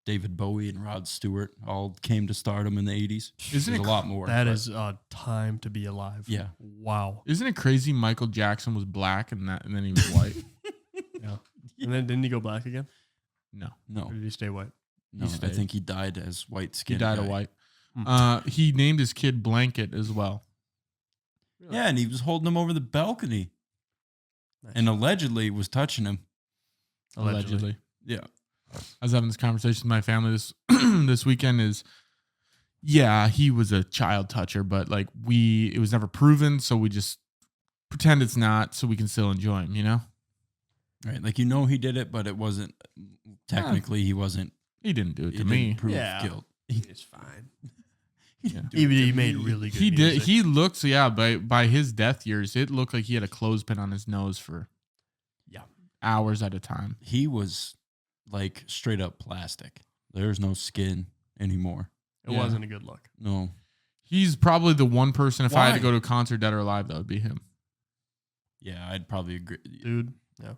David Bowie, and Rod Stewart all came to stardom in the 80s. Isn't There's it a lot more. That but- is a time to be alive. Yeah. Wow. Isn't it crazy Michael Jackson was black and then he was white? Yeah. And then didn't he go black again? No. No, Or did he stay white? no. I stayed. think he died as white He skin. died of white. He named his kid Blanket as well. Yeah, and he was holding him over the balcony. Nice. And allegedly was touching him. Allegedly. Yeah. I was having this conversation with my family this this weekend he was a child toucher, but like it was never proven, so we just pretend it's not so we can still enjoy him, you know? Right. Like, he did it, but it wasn't technically he wasn't. He didn't do it He to didn't me. prove Yeah. guilt. It's fine. Yeah. Even he made really good He did. music. He looks, by his death years, it looked like he had a clothespin on his nose for hours at a time. He was like straight up plastic. There's no skin anymore. It Yeah. wasn't a good look. No. He's probably the one person, if I had to Why? go to a concert, dead or alive, that would be him. Yeah, I'd probably agree. Dude. Yeah.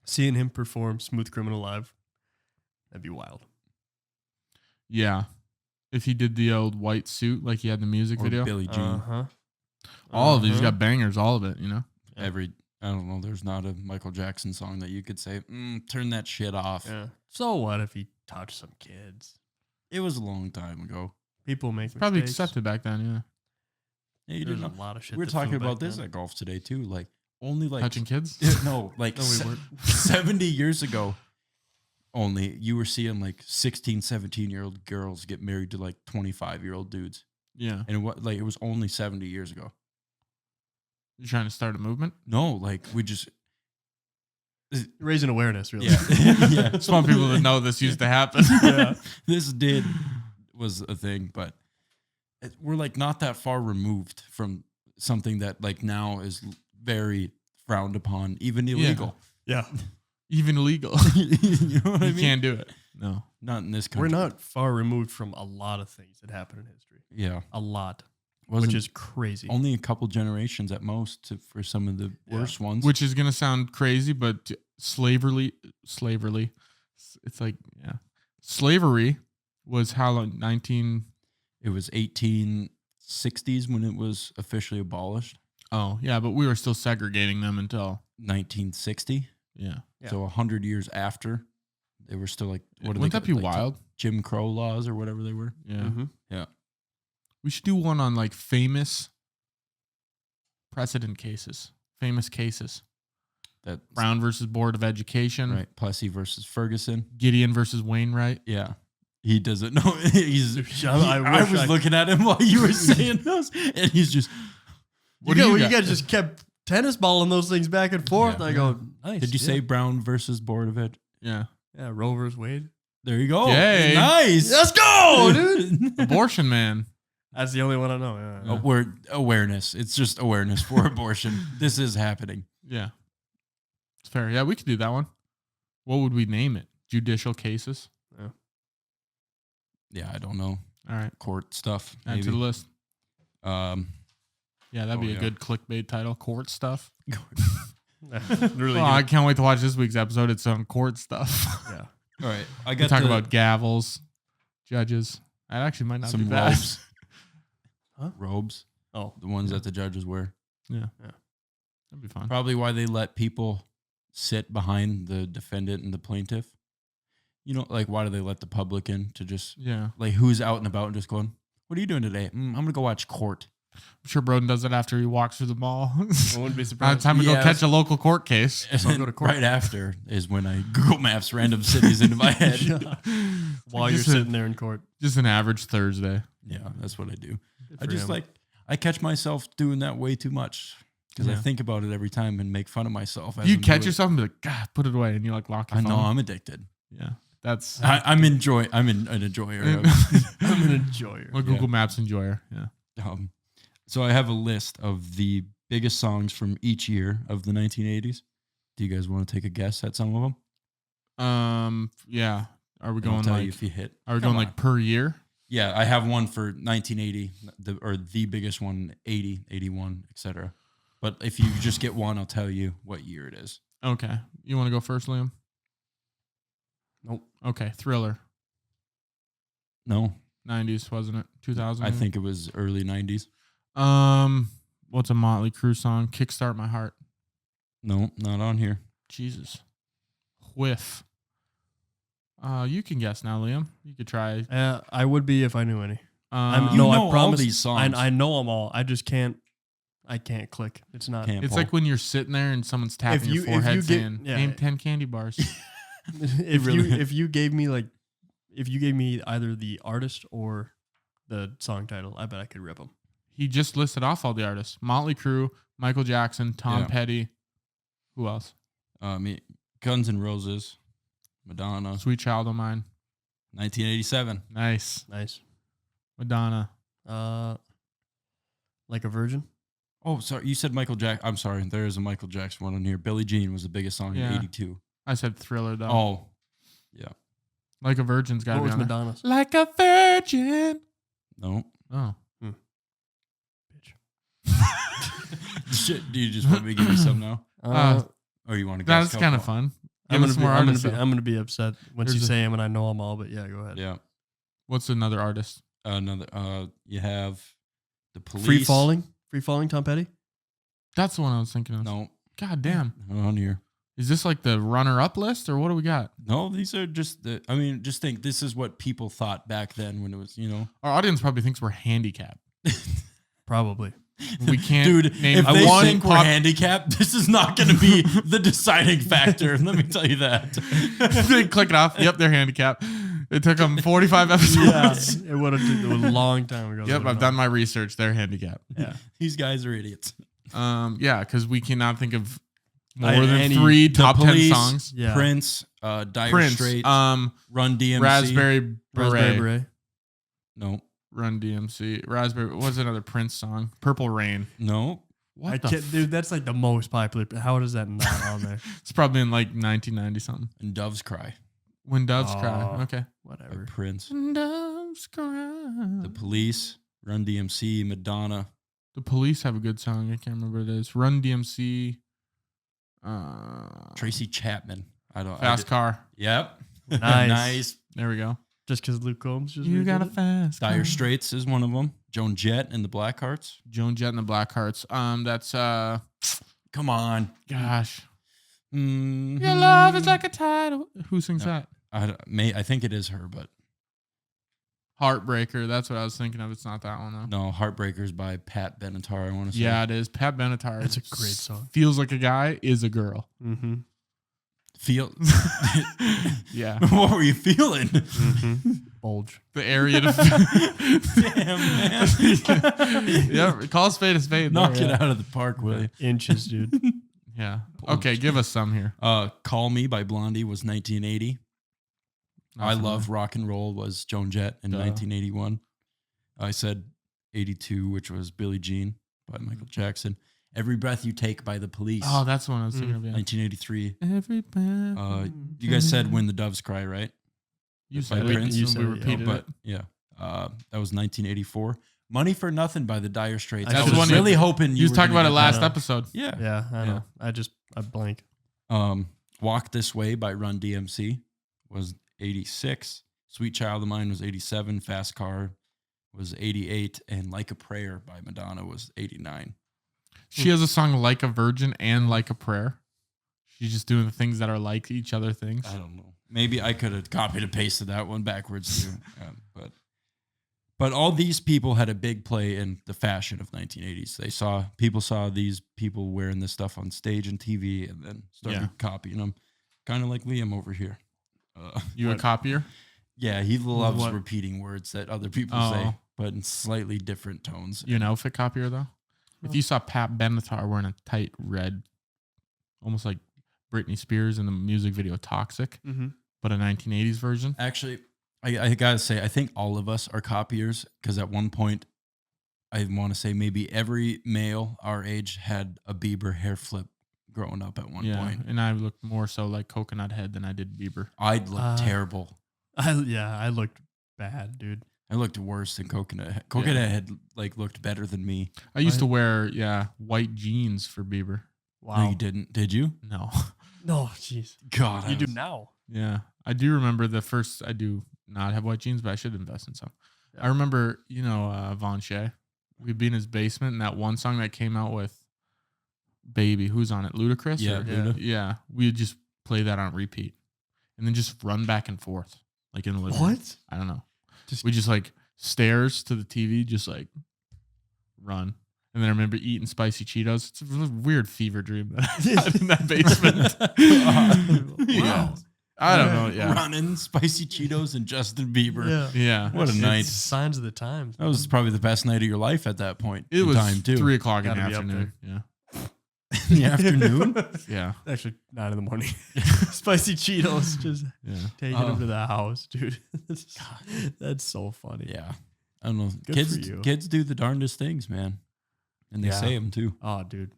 Seeing him perform Smooth Criminal live, that'd be wild. Yeah. If he did the old white suit like he had in the music Or video. Billie Jean. Uh-huh. All of these got bangers, all of it, you know? I don't know. There's not a Michael Jackson song that you could say, turn that shit off. Yeah. So what if he touched some kids? It was a long time ago. People make Probably mistakes. accepted back then, yeah. Yeah, you There's didn't a know. lot of shit. We were that talking flew about back this then. at golf today too. Like only like Touching kids? no, like No, we weren't. 70 years ago only you were seeing like 16, 17-year-old girls get married to like 25-year-old dudes. Yeah. And it was only 70 years ago. You're trying to start a movement? No, like we just Raising awareness, really. yeah. Yeah. Just want people to know this used to happen. Yeah. This was a thing, but we're like not that far removed from something that like now is very frowned upon, even illegal. Yeah. Even illegal. You know what I You mean? can't do it. No. Not in this We're country. not far removed from a lot of things that happen in history. Yeah. A lot. Wasn't Which is crazy. only a couple generations at most for some of the worst ones. Which is going to sound crazy, but slavery, it's like, yeah. Slavery was how long? it was 1860s when it was officially abolished. Oh, yeah, but we were still segregating them until, 1960. yeah. Yeah. So 100 years after, they were still like, what Wouldn't that be like wild? Jim Crow laws or whatever they were. Yeah. Mm-hmm. Yeah. We should do one on like famous precedent cases, famous cases. That Brown versus Board of Education, right. Plessy versus Ferguson. Gideon versus Wainwright. Yeah. He doesn't know. I I wish was I- looking at him while you were saying those, and he's just. What do you You got? guys just kept tennis balling those things back and forth. Yeah. I go, nice. Did you yeah. say Brown versus Board of Ed? Yeah. Yeah, Roe versus Wade? There you go. Yay. Nice. Let's go, dude. Abortion man. That's the only one I know. Yeah. Awareness. It's just awareness for abortion. This is happening. Yeah. It's fair. Yeah, we could do that one. What would we name it? Judicial cases? Yeah, I don't know. All right. Court stuff. Add Maybe. to the list. Oh, Yeah, that'd be a yeah. good clickbait title. Court stuff. Really Oh, I good. can't wait to watch this week's episode. It's on court stuff. Yeah. All right. I We got talk about gavels, judges. That actually might not be some bad. robes. Huh? Robes. Oh, The ones that the judges wear. Yeah. Yeah. That'd be fun. Probably why they let people sit behind the defendant and the plaintiff. You know, like, why do they let the public in to just, Yeah. like, who's out and about and just going, what are you doing today? I'm going to go watch court. I'm sure Broden does it after he walks through the mall. I wouldn't be Not surprised. time to go Yeah. catch a local court case. And So I'll then go to court. right after is when I Google Maps random cities into my head. While you're Just a- sitting there in court. Just an average Thursday. Yeah, that's what I do. I for just him. like, I catch myself doing that way too much because I Yeah. think about it every time and make fun of myself. As You I'm catch doing it. yourself and be like, God, put it away. And you like lock your I phone. know I'm addicted. Yeah. That's I'm an enjoyer. Of, I'm an enjoyer. a Google Maps enjoyer. Yeah. so I have a list of the biggest songs from each year of the 1980s. Do you guys want to take a guess at some of them? Yeah. Are we And I'll going tell like, you if you hit. are we Come going on. like per year? Yeah, I have one for 1980, the biggest one, 80, 81, etc. But if you just get one, I'll tell you what year it is. Okay. You want to go first, Liam? Nope. Okay. Thriller. No, 90s, wasn't it? 2000. I think it was early 90s. What's a Motley Crue song? Kickstart My Heart. No, not on here. Jesus. Whiff. You can guess now, Liam. You could try. I would be if I knew any. You No, I know all promise- these songs. I know them all. I just can't. I can't click. It's not. Can't It's pull. like when you're sitting there and someone's tapping you- your if you forehead get- saying, yeah. name 10 candy bars. if really- if you gave me either the artist or the song title, I bet I could rip them. He just listed off all the artists. Motley Crue, Michael Jackson, Tom Yeah. Petty. Who else? Guns N' Roses, Madonna, Sweet Child O' Mine. 1987. Nice. Nice. Madonna. Like a virgin. Oh, sorry. You said Michael Jackson. I'm sorry. There is a Michael Jackson one on here. Billie Jean was the biggest song Yeah. in 82. I said Thriller, though. Oh, yeah. Like a Virgin's got to What be was on there. Madonna's? Like a Virgin. No. Oh. Bitch. Shit, do you just want me to give you some now? Or you want to guess? That's kind of couple? fun. Give us more artists. though. I'm gonna be upset once There's you a- say them and I know them all. But yeah, go ahead. Yeah. What's another artist? Another. You have the Police. Free falling. Tom Petty. That's the one I was thinking of. No. God damn. Not on here. Is this like the runner-up list or what do we got? No, these are just the. I mean, just think this is what people thought back then when it was, Our audience probably thinks we're handicapped. Probably. We can't Dude, name if they one think we're pop- handicapped, this is not going to be the deciding factor. Let me tell you that. They click it off. Yep, they're handicapped. It took them 45 episodes. It would have taken a long time ago. Yep, I've done my research. They're handicapped. Yeah. These guys are idiots. Yeah, because we cannot think of more I- than any- 3 The top 10 Police, songs. Yeah. Prince, Dire Prince, Straits, Run DMC. Raspberry Beret. Raspberry Beret. No, Run DMC. Raspberry. What's another Prince song? Purple Rain. no. What I the? can't, dude, that's like the most popular. How is that not on there? It's probably in like 1990 something. And Doves Cry When Doves Cry. Oh. Okay. by Whatever. Prince. When Doves Cry. The Police, Run DMC, Madonna. The Police have a good song. I can't remember what it is. Run DMC. Tracy Chapman. I don't. Fast Car. Yep. Nice. Nice. There we go. Just because Luke Combs just You redid got a it? fast Dire car. Straits is one of them. Joan Jett and the Blackhearts. Joan Jett and the Blackhearts. That's Come on. gosh. Mhm. Your love is like a tide. Who sings No. that? I think it is her, but Heartbreaker. That's what I was thinking of. It's not that one though. no. Heartbreakers by Pat Benatar. I want to say. Yeah, it is. Pat Benatar. That's a great song. Feels like a guy is a girl. Mm-hmm. Feel. Yeah. What were you feeling? Mm-hmm. Bulge. The area to Damn, man. yeah, call a spade. Knock though. it out of the park, will you? Inches, dude. Yeah. Okay, give us some here. Call Me by Blondie was 1980. I Love Rock and Roll was Joan Jett in Duh. 1981. I said 82, which was Billie Jean by Michael Jackson. Every Breath You Take by The Police. Oh, that's the one I was thinking of. Yeah. 1983. Every breath. You guys said When the Doves Cry, right? You by said it. Prince. You said we it, repeated But it. yeah, that was 1984. Money for Nothing by the Dire Straits. That's I the was one really hoping You was were talking gonna about it get last that. episode. Yeah. Yeah, I know. Yeah. I blank. Walk This Way by Run DMC was 86. Sweet Child of Mine was 87. Fast Car was 88. And Like a Prayer by Madonna was 89. She has a song Like a Virgin and Like a Prayer. She's just doing the things that are like each other things. I don't know. Maybe I could have copied and pasted that one backwards too. But all these people had a big play in the fashion of 1980s. People saw these people wearing this stuff on stage and TV, and then started copying them, kind of like Liam over here. You a copier? Yeah, he loves What? repeating words that other people Oh. say, but in slightly different tones. You an outfit copier though? If you saw Pat Benatar wearing a tight red, almost like Britney Spears in the music video Toxic, Mm-hmm. but a 1980s version. Actually, I gotta say, I think all of us are copiers because at one point, I want to say maybe every male our age had a Bieber hair flip growing up at one point. And I looked more so like Coconut Head than I did Bieber. I looked terrible. I looked bad, dude. I looked worse than Coconut Head. Coconut Head looked better than me. I used to wear white jeans for Bieber. Wow. No, you didn't. Did you? No. No, jeez. God, You do now. Yeah. I do remember the first, I do not have white jeans, but I should invest in some. Yeah. I remember, Von Shea. We'd be in his basement and that one song that came out with Baby, who's on it? Ludacris? Yeah, Or- Luda. Yeah. We'd just play that on repeat and then just run back and forth like in the living room. What? I don't know. Just- We just like stairs to the TV, just like run. And then I remember eating spicy Cheetos. It's a really weird fever dream that I had in that basement. Yeah. Wow. I don't know. Yeah. Running spicy Cheetos and Justin Bieber. Yeah. Yeah. What a It's night. Signs of the times. That was probably the best night of your life at that point. It in was time too. 3 o'clock in the Gotta be up afternoon. Yeah. in the afternoon. Yeah. Actually 9 in the morning. Spicy Cheetos, just Yeah. taking Oh. them to the house, dude. That's so funny. Yeah, I don't know. Good kids, for you. kids do the darndest things, man, and they Yeah. say them too. Oh, dude.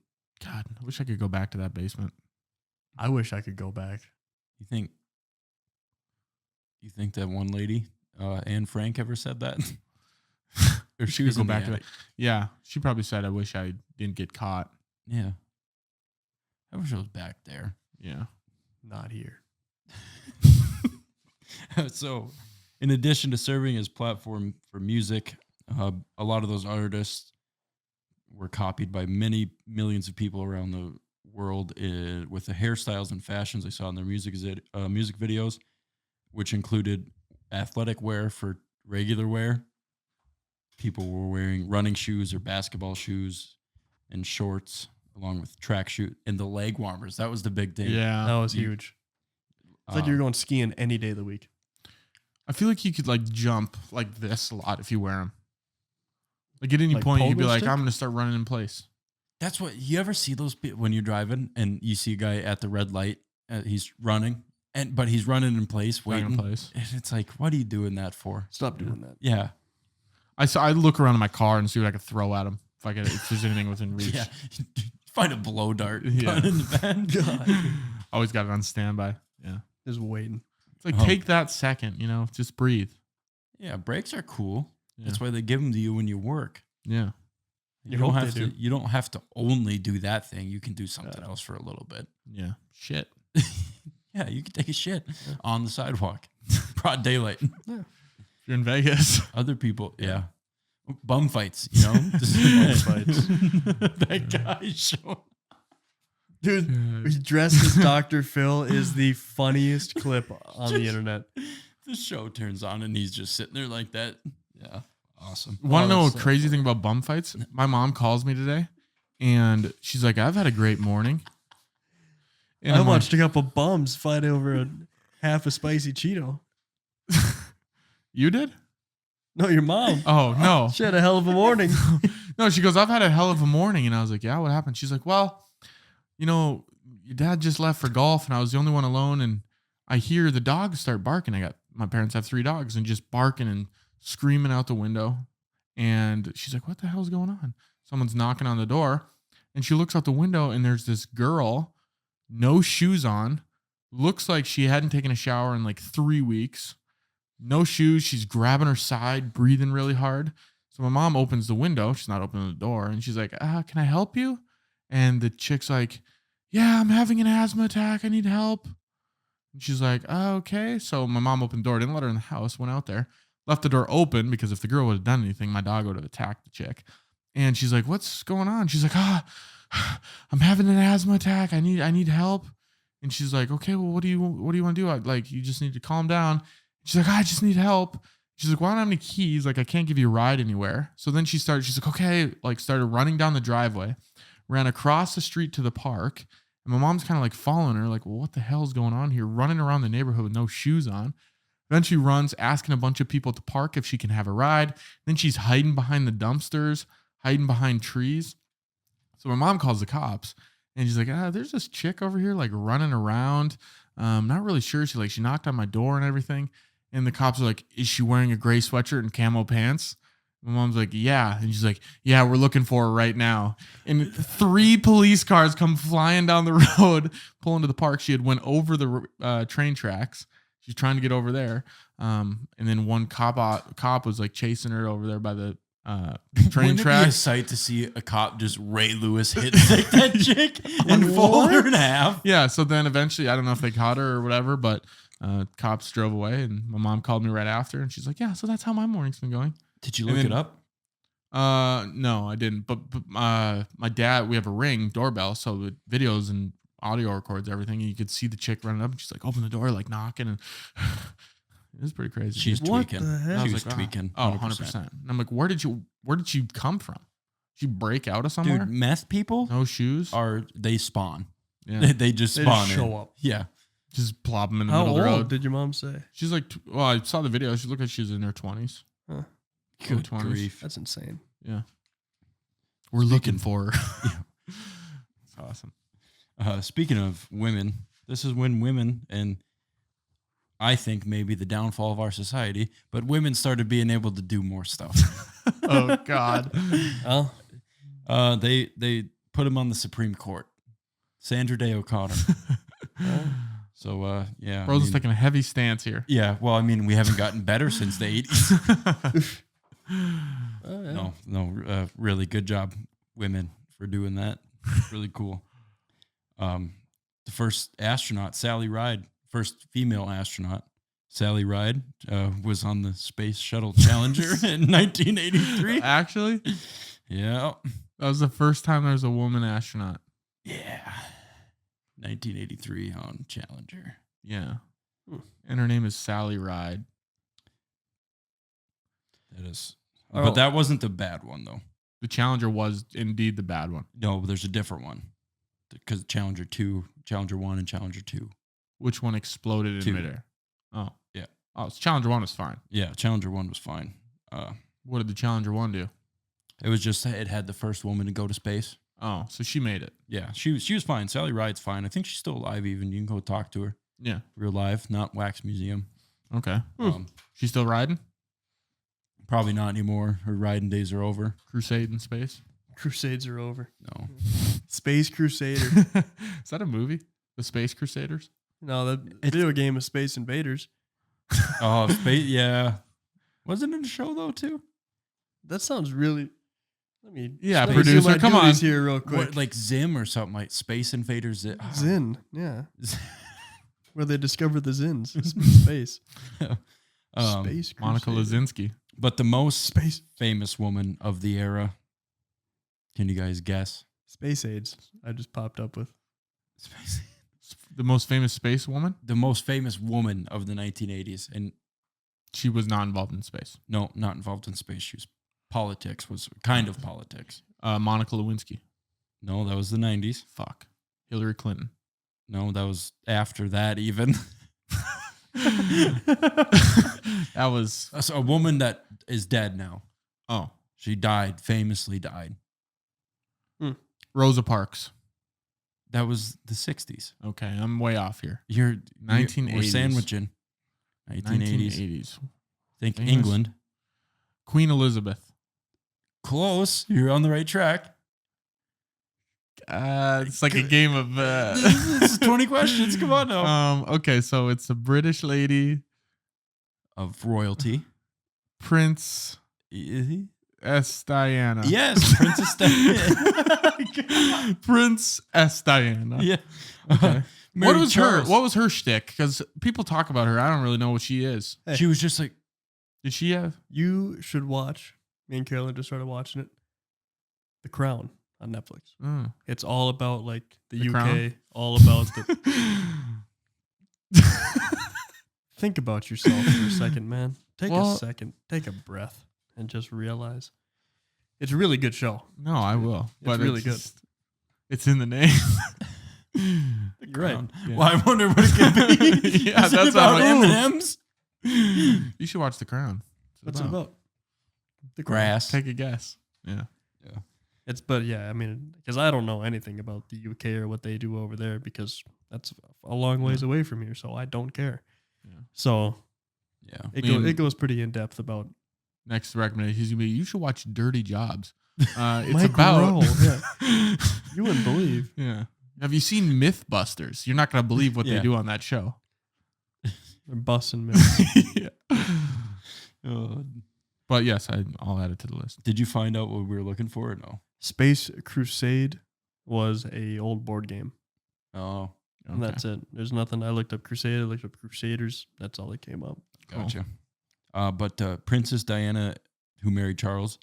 God, I wish I could go back to that basement. I wish I could go back. You think that one lady, Anne Frank, ever said that? Or she was go in the back to attic. that. Yeah. She probably said, I wish I didn't get caught. Yeah, I wish I was back there. Yeah. Not here. So, in addition to serving as platform for music, a lot of those artists were copied by many millions of people around the world with the hairstyles and fashions they saw in their music videos, which included athletic wear for regular wear. People were wearing running shoes or basketball shoes and shorts, along with track shoe and the leg warmers. That was the big thing. Yeah. That was you- huge. It's like you're going skiing any day of the week. I feel like you could like jump like this a lot if you wear them. Like at any Like point, you'd be pogo like, stick? I'm going to start running in place. That's what you ever see those when you're driving and you see a guy at the red light, he's running but he's running in place, Running waiting. in place. And it's like, what are you doing that for? Stop doing that. Yeah. I look around in my car and see what I could throw at him if there's anything within reach. Yeah. Find a blow dart. Yeah. Put it in the band. God. Always got it on standby. Yeah. Just waiting. It's like, Oh. take that second, just breathe. Yeah. Brakes are cool. Yeah. That's why they give them to you when you work. Yeah. You You don't hope have they to. do. You don't have to only do that thing. You can do something else for a little bit. Yeah. Shit. Yeah, you can take a shit on the sidewalk, broad daylight. If you're in Vegas. Other people, yeah, bum fights. Bum fights. That guy showing. Dude, he dressed as Dr. Phil is the funniest clip on the internet. The show turns on and he's just sitting there like that. Yeah, awesome. Want to know a that's so crazy thing about bum fights? My mom calls me today and she's like, I've had a great morning. And I I'm like, watched a couple bums fight over half a spicy Cheeto. you did? No, your mom. Oh, no. She had a hell of a morning. No, she goes, I've had a hell of a morning. And I was like, yeah, what happened? She's like, well, your dad just left for golf and I was the only one alone. And I hear the dogs start barking. I got my parents have 3 dogs, and just barking and screaming out the window. And she's like, what the hell's going on? Someone's knocking on the door, and she looks out the window, and there's this girl, no shoes on, looks like she hadn't taken a shower in like 3 weeks, no shoes. She's grabbing her side, breathing really hard. So my mom opens the window. She's not opening the door. And she's like, can I help you? And the chick's like, yeah, I'm having an asthma attack. I need help. And she's like, okay. So my mom opened the door, didn't let her in the house, went out there, left the door open because if the girl would have done anything, my dog would have attacked the chick. And she's like, what's going on? She's like, I'm having an asthma attack. I need help. And she's like, okay, well, what do you want to do? Like, you just need to calm down. She's like, I just need help. She's like, well, I don't have any keys. Like, I can't give you a ride anywhere. So then she's like, okay, like started running down the driveway, ran across the street to the park. And my mom's kind of like following her, like, well, what the hell's going on here? Running around the neighborhood with no shoes on. Then she runs, asking a bunch of people at the park if she can have a ride. Then she's hiding behind the dumpsters, hiding behind trees. So my mom calls the cops, and she's like, there's this chick over here, like running around. Not really sure. She knocked on my door and everything. And the cops are like, is she wearing a gray sweatshirt and camo pants? My mom's like, yeah. And she's like, yeah, we're looking for her right now. And 3 police cars come flying down the road, pulling to the park. She had went over the train tracks. She's trying to get over there. And then one cop was like chasing her over there by the train Wouldn't it be tracks. a sight to see a cop just Ray Lewis hit like that chick and fold her in half? Yeah. So then eventually, I don't know if they caught her or whatever, but cops drove away, and my mom called me right after, and she's like, yeah, so that's how my morning's been going. Did you look it up? No, I didn't. But my dad, we have a Ring doorbell, so with videos and audio records everything, and you could see the chick running up, and she's like, open the door, like knocking, and it was pretty crazy. She's What tweaking. the heck? She was tweaking. Oh, 100%. And I'm like, where did you come from? Did you break out of somewhere? Dude, meth people No shoes? they spawn. Yeah. They just They spawn just in. show up. Yeah. Just plop them in the How middle of the old road. did your mom say? She's like, well, I saw the video. She looked like she was in her 20s. Huh. Good 20s. grief. That's insane. Yeah. We're looking for her. Yeah. That's awesome. Speaking of women, this is when women, and I think maybe the downfall of our society, but women started being able to do more stuff. Oh, God. Oh, They put him on the Supreme Court. Sandra Day O'Connor. So, yeah. Bro's taking a heavy stance here. Yeah, well, I mean, we haven't gotten better since the 80s. yeah. No, really good job, women, for doing that. Really cool. The first astronaut, Sally Ride, first female astronaut, Sally Ride, was on the Space Shuttle Challenger in 1983. Actually, Yeah. that was the first time there was a woman astronaut. Yeah. 1983 on Challenger. Yeah. Hmm. And her name is Sally Ride. That is. Oh. But that wasn't the bad one, though. The Challenger was indeed the bad one. No, but there's a different one. Because Challenger 2, Challenger 1, and Challenger 2. Which one exploded in 2. midair? Oh. Yeah. Oh, so Challenger 1 was fine. Yeah, Challenger 1 was fine. What did the Challenger 1 do? It was just, it had the first woman to go to space. Oh, so she made it. Yeah, she was fine. Sally Ride's fine. I think she's still alive even. You can go talk to her. Yeah. Real live, not Wax Museum. Okay. Um, She's still riding? probably not anymore. Her riding days are over. Crusade in space? Crusades are over. No. Space Crusader. Is that a movie? The Space Crusaders? No, the video game is Space Invaders. Oh, space, yeah. Wasn't it a show, though, too? That sounds really. Let me. Yeah, explain producer, my come duties on. here real quick. What, like Zim or something like Space Invaders. Zin, yeah, where they discover the Zins. Space. Space. Monica Crusader. Lewinsky. But the most Space. famous woman of the era. Can you guys guess? Space AIDS. I just popped up with. The most famous space woman? The most famous woman of the 1980s. And She was not involved in space. no, not involved in space. She was politics, was kind of politics. Monica Lewinsky. No, that was the 90s. Fuck. Hillary Clinton. No, that was after that even. That was. That's a woman that is dead now. Oh. She died, famously died. Rosa Parks. That was the 60s. Okay, I'm way off here. You're 1980s. We're sandwiching. 1980s. 1980s. Think Famous. England. Queen Elizabeth. Close. You're on the right track. It's like a game of. This is 20 questions. Come on now. Okay, so it's a British lady, Of royalty. Prince S. Diana. Yes, Princess Diana. Prince S. Diana. Yeah. Okay. Mary What was Charles. her? What was her shtick? Because people talk about her. I don't really know what she is. Hey. She was just like, Did she have? You should watch. Me and Carolyn just started watching it. The Crown on Netflix. Mm. It's all about like the The UK, Crown? all about the. Think about yourself for a second, man. Take Well- a second, take a breath, and just realize it's a really good show. No, I will. It's But really good. just- It's in the name. You're right. Crown. Yeah. Well, I wonder what it could be. Yeah, Is it that's about what I'm like, M&M's? You should watch The Crown. What's it about? The Crown. Grass. Take a guess. Yeah. But yeah, I mean, because I don't know anything about the UK or what they do over there because that's a long ways away from here, so I don't care. Yeah. So Yeah. it goes pretty in depth about Next recommendation is gonna be you should watch Dirty Jobs. It's Mike about Rowe, yeah. You wouldn't believe. Yeah. Have you seen Mythbusters? You're not gonna believe what they Yeah. do on that show. They're busting me. yeah. But yes, I'll add it to the list. Did you find out what we were looking for or no? Space Crusade was a old board game. Oh, And that's it. There's nothing. I looked up Crusade. I looked up Crusaders. That's all that came up. gotcha. But Princess Diana, who married Charles,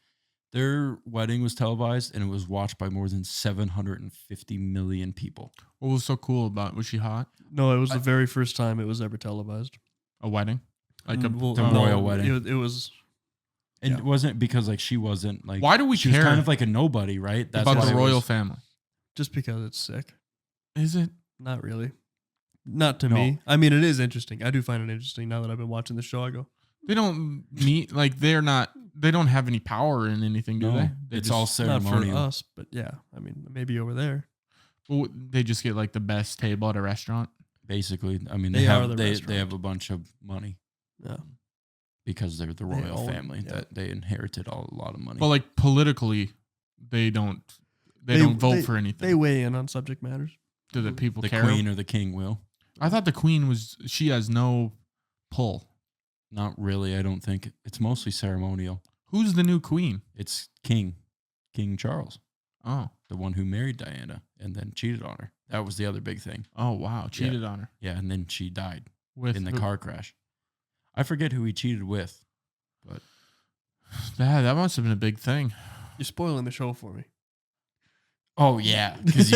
their wedding was televised and it was watched by more than 750 million people. What was so cool about? Was she hot? No, it was the very first time it was ever televised. A wedding? Like a Well, the no, royal wedding. It was. And Yeah. it wasn't because like she wasn't like Why do we she care was kind of like a nobody, right? about why the it royal was- family? Just because it's sick. Is it? Not really. Not to No. me. I mean, it is interesting. I do find it interesting now that I've been watching the show. I go, They don't meet like they're not. They don't have any power in anything, do No, they? They it's just, all not for ceremonial. us, but yeah. I mean, maybe over there. well, they just get like the best table at a restaurant. Basically, I mean They are the they restaurant. have a bunch of money Yeah. because they're the They royal own- family yeah. that they inherited a lot of money. But like politically, they don't. They don't vote for anything. They weigh in on subject matters. Do the people the care? queen or the king will. I thought the queen was. She has no pull. Not really. I don't think it's mostly ceremonial. Who's the new queen? It's King Charles, Oh, the one who married Diana and then cheated on her. That was the other big thing. oh wow! Cheated on her Yeah, and then she died with in the who? car crash. I forget who he cheated with, but That must have been a big thing. You're spoiling the show for me. oh yeah, because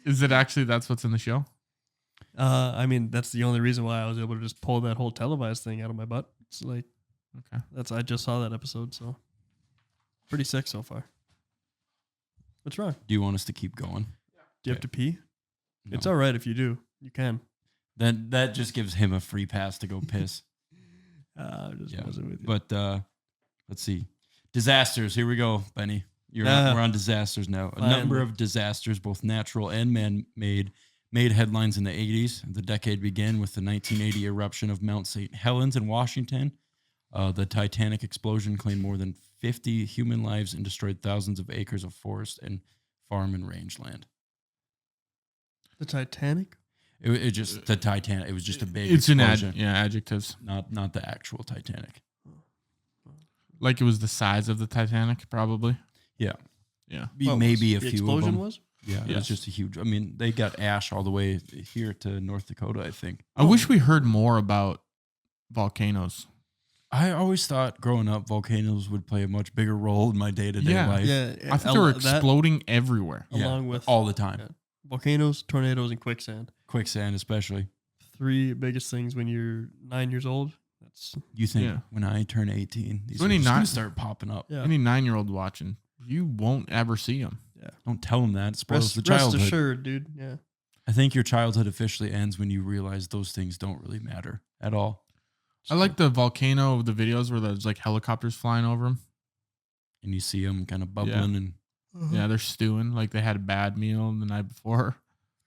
Is it actually that's what's in the show? I mean, that's the only reason why I was able to just pull that whole televised thing out of my butt. It's like Okay. I just saw that episode, so pretty sick so far. What's wrong? do you want us to keep going? Do you have to pee? No. It's all right if you do. You can. Then that just gives him a free pass to go piss. I'm just Yeah. messing with you. But let's see. Disasters. Here we go, Benny. We're on disasters now. A number Finally. of disasters, both natural and man-made, made headlines in the 80s. The decade began with the 1980 eruption of Mount St. Helens in Washington. The Titanic explosion claimed more than 50 human lives and destroyed thousands of acres of forest and farm and rangeland. The Titanic? It just the Titanic. It was just a big It's an explosion. adjectives. Not the actual Titanic. Like it was the size of the Titanic, probably. Yeah. Yeah. Maybe a the few of explosion them. was? Yeah, it Yes. was just a huge. I mean, they got ash all the way here to North Dakota, I think. I wish we heard more about volcanoes. I always thought growing up, volcanoes would play a much bigger role in my day-to-day Yeah. life. Yeah. I thought they were exploding everywhere. Yeah, along with all the time. yeah. Volcanoes, tornadoes, and quicksand. Quicksand, especially. 3 biggest things when you're 9 years old. That's You think Yeah. when I turn 18, these When are he just gonna not- start popping up? yeah. Any 9-year-old watching, you won't ever see them. Don't tell them that. It spoils the Rest childhood. assured, dude. Yeah. I think your childhood officially ends when you realize those things don't really matter at all. I like the volcano, the videos where there's like helicopters flying over them. And you see them kind of bubbling and Yeah, they're stewing like they had a bad meal the night before.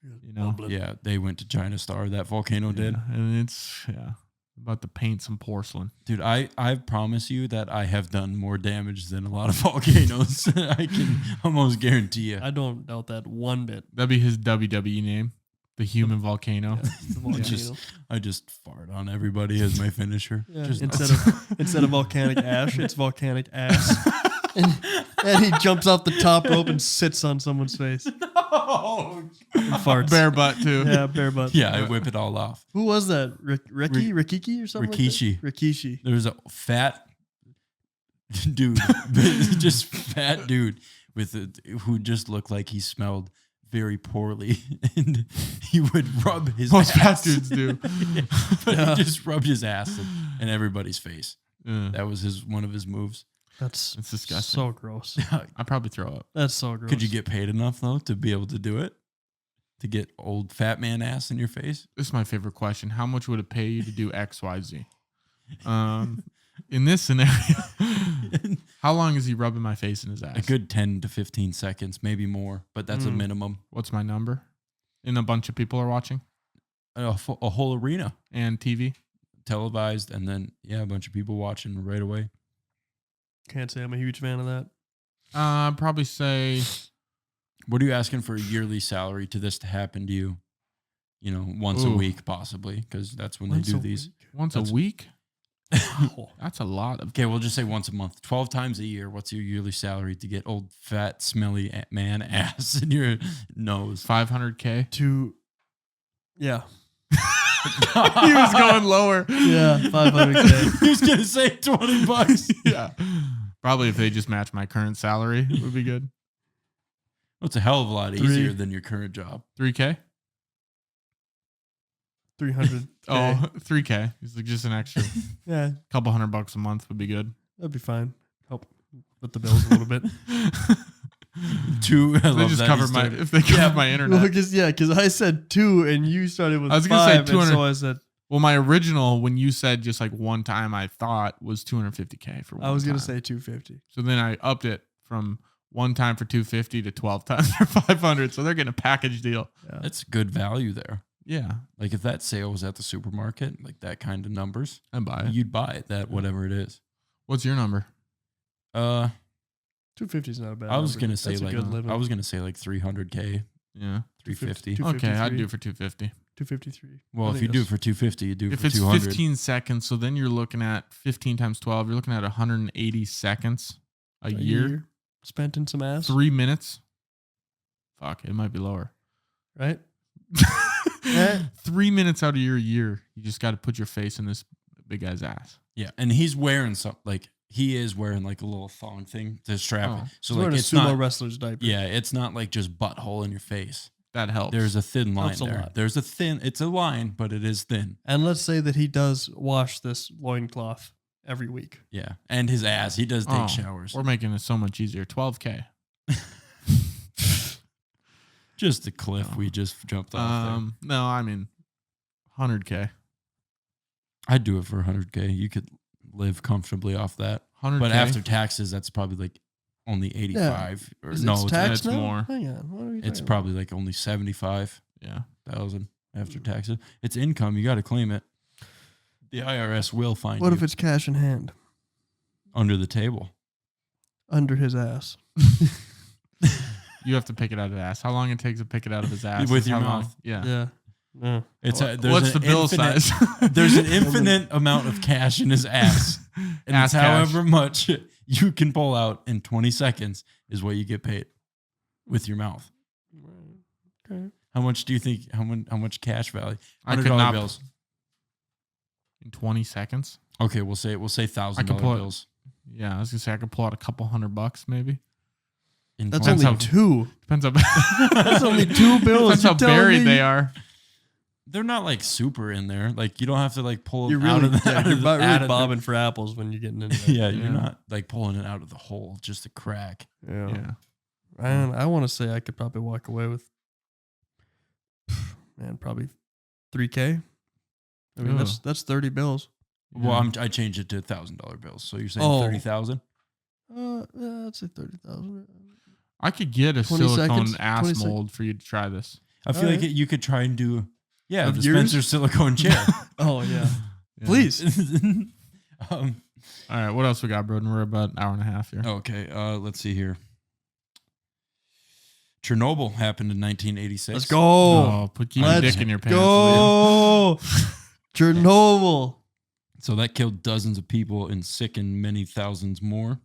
You know, yeah, they went to China Star. That volcano did. Yeah, and it's About to paint some porcelain. Dude, I promise you that I have done more damage than a lot of volcanoes. I can almost guarantee you. I don't doubt that one bit. That'd be his WWE name, the human volcano. Yeah, the volcano. I just fart on everybody as my finisher. Yeah, Just instead of volcanic ash, it's volcanic ass. and he jumps off the top rope and sits on someone's face. No. And farts. Bare butt too. Yeah, bare butt. Yeah, I whip it all off. Who was that? Rikiki or something? Rikishi. Like that? Rikishi. There was a fat dude, just fat dude who just looked like he smelled very poorly, and he would rub his Most fat ass. dudes do. Yeah, but he just rubbed his ass in everybody's face. Yeah. That was one of his moves. That's It's disgusting. so gross. I'd probably throw up. That's so gross. Could you get paid enough though to be able to do it? To get old fat man ass in your face? This is my favorite question. How much would it pay you to do X, Y, Z? In this scenario, how long is he rubbing my face in his ass? A good 10 to 15 seconds, maybe more, but that's a minimum. What's my number? And a bunch of people are watching A whole arena and TV. televised, and then a bunch of people watching right away. Can't say I'm a huge fan of that. I'd probably say What are you asking for a yearly salary to this to happen to you? You know, once a Ooh. week possibly, because that's when Once they do a these. week. once That's- a week. Wow. That's a lot of. Okay, we'll just say once a month, 12 times a year. What's your yearly salary to get old fat smelly man ass in your nose? 500K. Yeah. He was going lower. Yeah, 500K. He was gonna say $20. Yeah. Probably if they just match my current salary, it would be good. Well, it's a hell of a lot easier than your current job. 3K? 300. Oh, 3K. It's like just an extra Yeah, couple $100 a month would be good. that'd be fine. Help with the bills a little bit. I They love just that cover he my started- if they cover my internet. Well, because I said 2 and you started with I was gonna say 5, and 200. so I said Well, my original when you said just like one time I thought was 250K for one I was gonna time. say 250. So then I upped it from one time for 250 to 12 times for 500. So they're getting a package deal. Yeah. That's good value there. Yeah, Like if that sale was at the supermarket, like that kind of numbers, I buy it. you'd buy it. That whatever it is. What's your number? 250 is not a bad. I was number. gonna say That's a like good living. I was gonna say like 300K, Yeah. 350. 250. Okay, I'd 253. do it for 250. 253. Well, I if think you do it that's- for 250, you do it If for it's 200. 15 seconds, so then you're looking at 15 times 12. You're looking at 180 seconds a year. spent in some ass, 3 minutes. Fuck, it might be lower. right? Eh. 3 minutes out of your year, you just got to put your face in this big guy's ass. Yeah, and he's wearing he is wearing like a little thong thing to strap Oh. it. So He's like wearing a it's sumo not wrestler's diaper. yeah, it's not like just butthole in your face. That helps. There's a thin line Helps a there. lot. There's it's a line, but it is thin. And let's say that he does wash this loincloth every week. Yeah, and his ass, he does take Oh, showers. We're making it so much easier. 12K. Just the cliff No. we just jumped off there. No, I mean 100K. I'd do it for 100K. You could live comfortably off that. 100K. But after taxes, that's probably like only 85 or Is no, it it's, taxed it's now? more. Hang on. What are we it's talking probably like only 75,000 Yeah. after taxes. It's income. You got to claim it. The IRS will find about? What you if it's cash in hand under the table. under his ass? You have to pick it out of his ass. How long it takes to pick it out of his ass? With is your how long- mouth. Yeah. Yeah. No. It's there's What's an the bill infinite- size? There's an infinite amount of cash in his ass. And Ass it's cash. however much you can pull out in 20 seconds is what you get paid with your mouth. Okay. How much do you think? How much cash value? I could $100 not- bills. In 20 seconds? Okay, we'll say I $1,000 can pull it- bills. Yeah, I was gonna say I could pull out a couple $100 maybe. In That's 20 only how- two. Depends how That's only 2 bills. Depends how You telling buried me they are. They're not like super in there. Like you don't have to like pull You're it out really, of the. out you're of the- out really of the- bobbing for apples when you're getting into that. Yeah, you're Yeah. not like pulling it out of the hole, just a crack. Yeah. And I want to say I could probably walk away with, man, probably 3K. I mean, Ugh. that's 30 bills. Well, I changed it to $1,000 bills. So you're saying Oh. 30,000? Yeah, I'd say 30,000. I could get a 20 silicone seconds, ass 20 sec- mold for you to try this. I feel All like right. you could try and do Of the yours? Spencer silicone chair. Oh yeah, Please. All right, what else we got, Broden? We're about an hour and a half here. Okay, let's see here. Chernobyl happened in 1986. Let's go. Oh, put your dick in your pants. Go. Chernobyl. So that killed dozens of people and sickened many thousands more.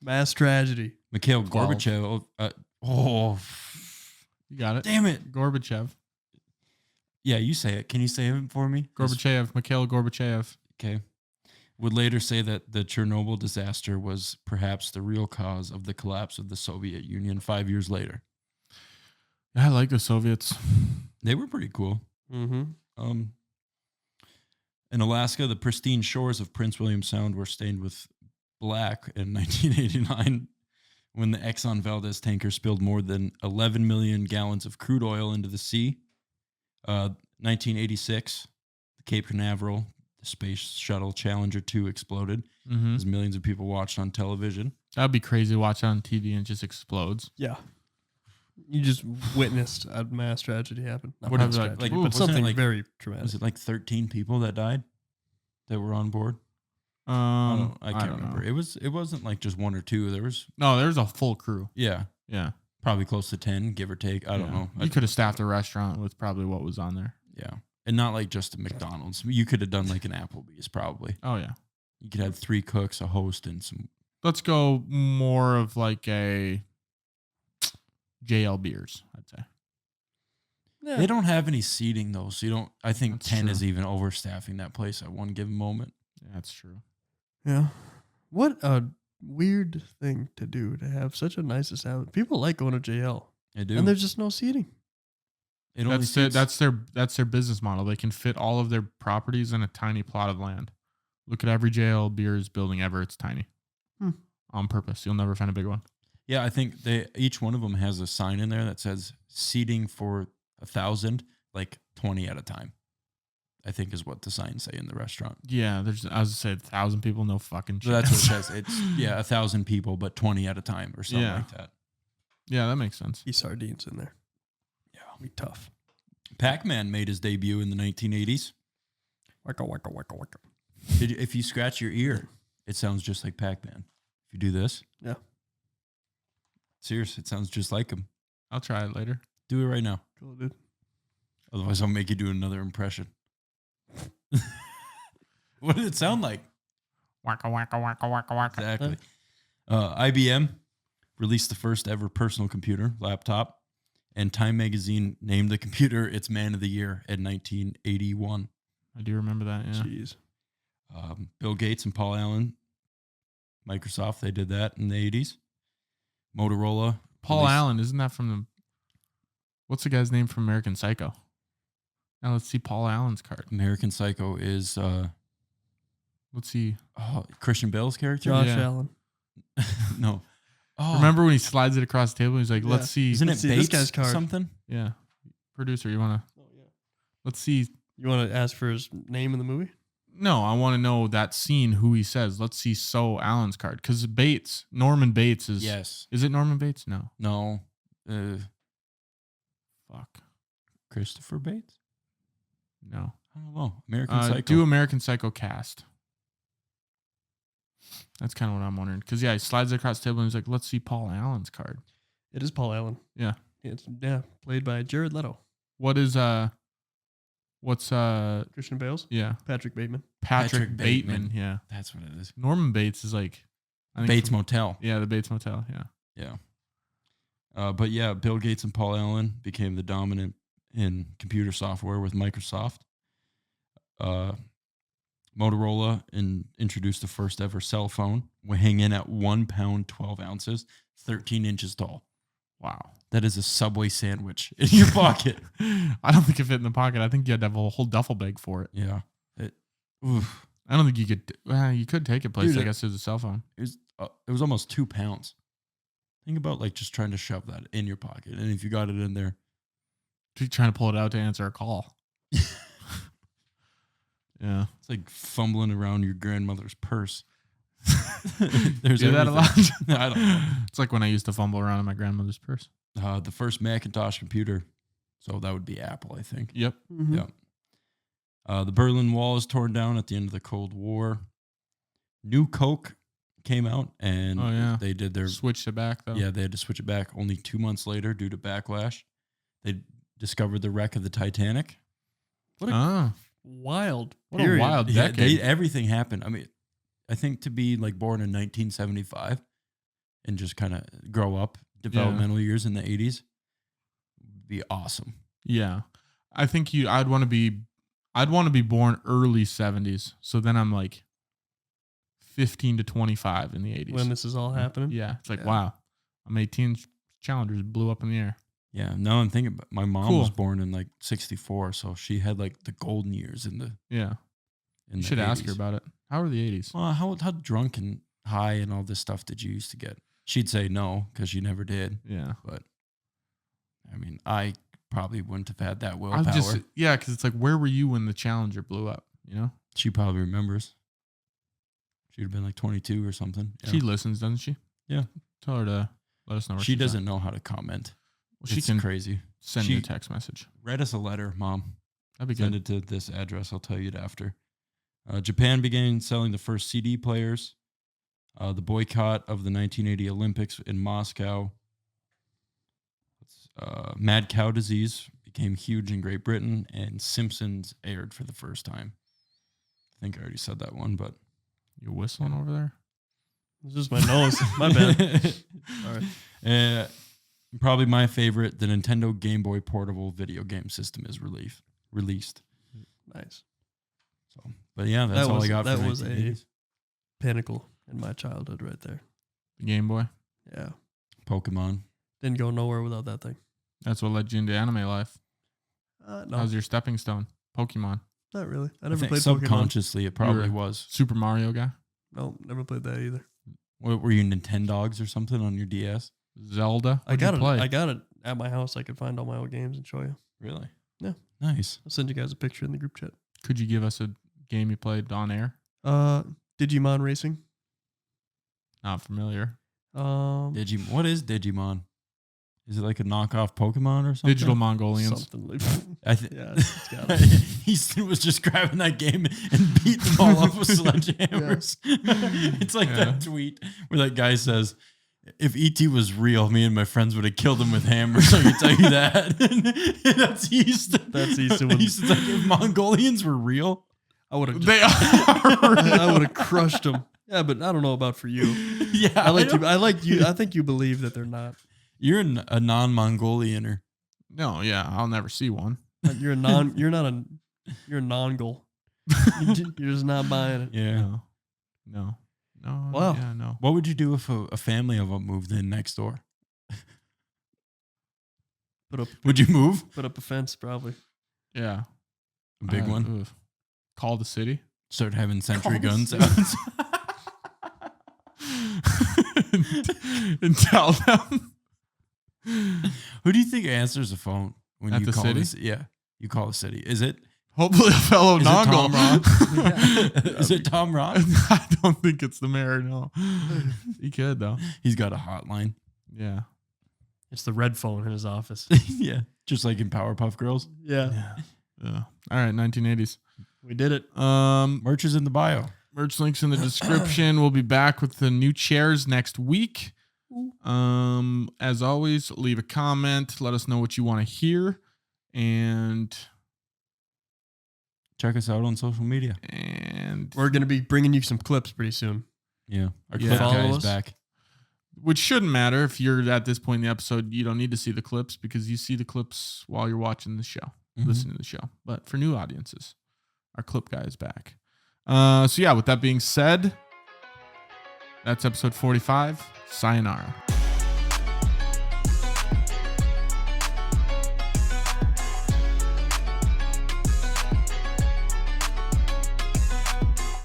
Mass tragedy. Mikhail 12. Gorbachev. You got it. Damn it. Gorbachev. Yeah, you say it. Can you say it for me? Gorbachev. Mikhail Gorbachev. Okay. Would later say that the Chernobyl disaster was perhaps the real cause of the collapse of the Soviet Union 5 years later. Yeah, I like the Soviets. They were pretty cool. Mm-hmm. In Alaska, the pristine shores of Prince William Sound were stained with black in 1989 when the Exxon Valdez tanker spilled more than 11 million gallons of crude oil into the sea. 1986, the Cape Canaveral, the Space Shuttle Challenger 2 exploded as millions of people watched on television. That'd be crazy to watch on TV and it just explodes. Yeah. You just witnessed a mass tragedy happen. Not What mass happened, tragedy, like, but wasn't it something like- very traumatic. Was it like 13 people that died that were on board? I I can't remember. know. It wasn't like just one or two. There was No, there's a full crew. yeah, Yeah. probably close to 10, give or take. I don't Yeah. know. You could have staffed a restaurant with probably what was on there. Yeah. And not like just a McDonald's. You could have done like an Applebee's probably. Oh, yeah. You could have 3 cooks, a host, and some. Let's go more of like a JL beers, I'd say. Yeah. They don't have any seating though, so you don't. I think That's 10 true. is even overstaffing that place at one given moment. Yeah, that's true. Yeah. What a weird thing to do to have such a nice establishment. People like going to JL, They do. and there's just no seating. It only That's seats- that's their business model. They can fit all of their properties in a tiny plot of land. Look at every JL beers building ever. It's tiny. On purpose. You'll never find a big one. Yeah, I think each one of them has a sign in there that says seating for 1,000, like 20 at a time. I think is what the signs say in the restaurant. Yeah, there's, as I said, 1,000 people, no fucking So that's what it chance. says. It's 1,000 people, but 20 at a time or something Yeah. like that. Yeah, that makes sense. Eat sardines in there. Yeah. Be tough. Pac-Man made his debut in the 1980s. Wacka, wacka, wacka, wacka. If you scratch your ear, it sounds just like Pac-Man. If you do this, Yeah. serious, it sounds just like him. I'll try it later. Do it right now. Cool, dude. Otherwise, I'll make you do another impression. What did it sound like? Waka, waka, waka, waka, waka. Exactly. IBM released the first ever personal computer laptop, and Time Magazine named the computer its Man of the Year in 1981. I do remember that, yeah. Jeez. Bill Gates and Paul Allen, Microsoft, they did that in the 80s. Motorola. Paul released- Allen, isn't that from the... What's the guy's name from American Psycho? Now let's see Paul Allen's card. American Psycho is Let's see. Christian Bale's character? Josh Yeah. Allen. No. Oh, Remember when he slides it across the table? He's like, Yeah. let's see. Isn't it Let's see Bates this guy's card. something? Yeah. Producer, you want to... Let's see. You want to ask for his name in the movie? No, I want to know that scene, who he says. Let's see Allen's card. Because Bates, Norman Bates is... Yes. Is it Norman Bates? No. No. Fuck. Christopher Bates? No. I don't know. American Psycho. Do American Psycho cast. That's kind of what I'm wondering. Because, yeah, he slides it across the table and he's like, let's see Paul Allen's card. It is Paul Allen. Yeah. It's played by Jared Leto. What is, what's, Christian Bale's. yeah, Patrick Bateman. Patrick Patrick Bateman. Bateman. Yeah. That's what it is. Norman Bates is like, I think Bates from- Motel. Yeah, the Bates Motel. Yeah. Yeah. But yeah, Bill Gates and Paul Allen became the dominant in computer software with Microsoft. Motorola introduced the first ever cell phone, weighing in at 1 pound, 12 ounces, 13 inches tall. Wow. That is a Subway sandwich in your pocket. I don't think it fit in the pocket. I think you had to have a whole duffel bag for it. Yeah. Oof. I don't think you could. You could take it places. Dude, I guess it was a cell phone. It was almost 2 pounds. Think about like just trying to shove that in your pocket. And if you got it in there, Trying to pull it out to answer a call. Yeah. it's like fumbling around your grandmother's purse. There's do that a lot. everything. I don't know. It's like when I used to fumble around in my grandmother's purse. The first Macintosh computer. So that would be Apple, I think. Yep. Mhm. Yeah. The Berlin Wall is torn down at the end of the Cold War. New Coke came out, and they did their switched it back though. Yeah, they had to switch it back only 2 months later due to backlash. They discovered the wreck of the Titanic. What a wild decade. Everything happened. I mean, I think to be like born in 1975 and just kind of grow up developmental years in the 80s would be awesome. Yeah. I think I'd want to be born early 70s. So then I'm like 15 to 25 in the 80s. When this is all happening? Yeah. It's like, wow. I'm 18. Challengers blew up in the air. Yeah. Now I'm thinking about my mom was born in like 64. So she had like the golden years in the. Yeah. You should 80s. ask her about it. How were the 80s? Well, how drunk and high and all this stuff did you used to get? She'd say no because she never did. Yeah. But I mean, I probably wouldn't have had that willpower. Because it's like, where were you when the Challenger blew up? You know? She probably remembers. She'd have been like 22 or something. Yeah. She listens, doesn't she? Yeah. Tell her to let us know. She doesn't know how to comment. Well, she can crazy. Send you a text message. Write us a letter, Mom. That'd be Send good. it to this address. I'll tell you it after. Japan began selling the first CD players. The boycott of the 1980 Olympics in Moscow. Mad cow disease became huge in Great Britain, and Simpsons aired for the first time. I think I already said that one, but you whistling over there? It's just my nose. My bad. All right. Probably my favorite, the Nintendo Game Boy Portable video game system is released. Nice. So, but yeah, that's all I got. That for was 1980s. a pinnacle in my childhood, right there. The Game Boy. Yeah. Pokemon. Didn't go nowhere without that thing. That's what led you into anime life. No. That was your stepping stone. Pokemon. Not really. I never played Pokemon. Subconsciously, it probably was. Super Mario guy? No, never played that either. What were you, Nintendogs or something on your DS? Zelda? I got it at my house. I could find all my old games and show you. Really? Yeah. Nice. I'll send you guys a picture in the group chat. Could you give us a game you played on air? Digimon Racing. Not familiar. What is Digimon? Is it like a knockoff Pokemon or something? Digital Mongolians. Something like yeah, it's got it. Easton was just grabbing that game and beating them all up with sledgehammers. It's like that tweet where that guy says, if E.T. was real, me and my friends would have killed him with hammers. I can tell you that. That's Easton. That's Easton. Easton's like, if Mongolians were real, I would have. They are. I would have crushed them. Yeah, but I don't know about for you. Yeah, I like you. I think you believe that they're not. You're a non-Mongolianer. No, yeah, I'll never see one. You're a non. You're not a. You're a non-goal. You're just not buying it. Yeah. No. Wow. Yeah, no. What would you do if a family of them moved in next door? Would you move? Put up a fence, probably. Yeah. A big one. Oof. Call the city. Start having sentry guns out. And tell them. Who do you think answers the phone when At you the call city? this? Yeah, you call the city. Is it? Hopefully a fellow Is it Nongle. Tom Roth? Is it Tom Roth? I don't think it's the mayor, no. He could, though. He's got a hotline. Yeah. It's the red phone in his office. Yeah, just like in Powerpuff Girls. Yeah. All right, 1980s. We did it. Merch is in the bio. Merch links in the description. We'll be back with the new chairs next week. As always, leave a comment. Let us know what you want to hear. And check us out on social media. And we're going to be bringing you some clips pretty soon. Yeah. Our clip guy is back. Which shouldn't matter if you're at this point in the episode. You don't need to see the clips because you see the clips while you're watching the show, listening to the show. But for new audiences, our clip guy is back. So yeah, with that being said, that's episode 45. Sayonara.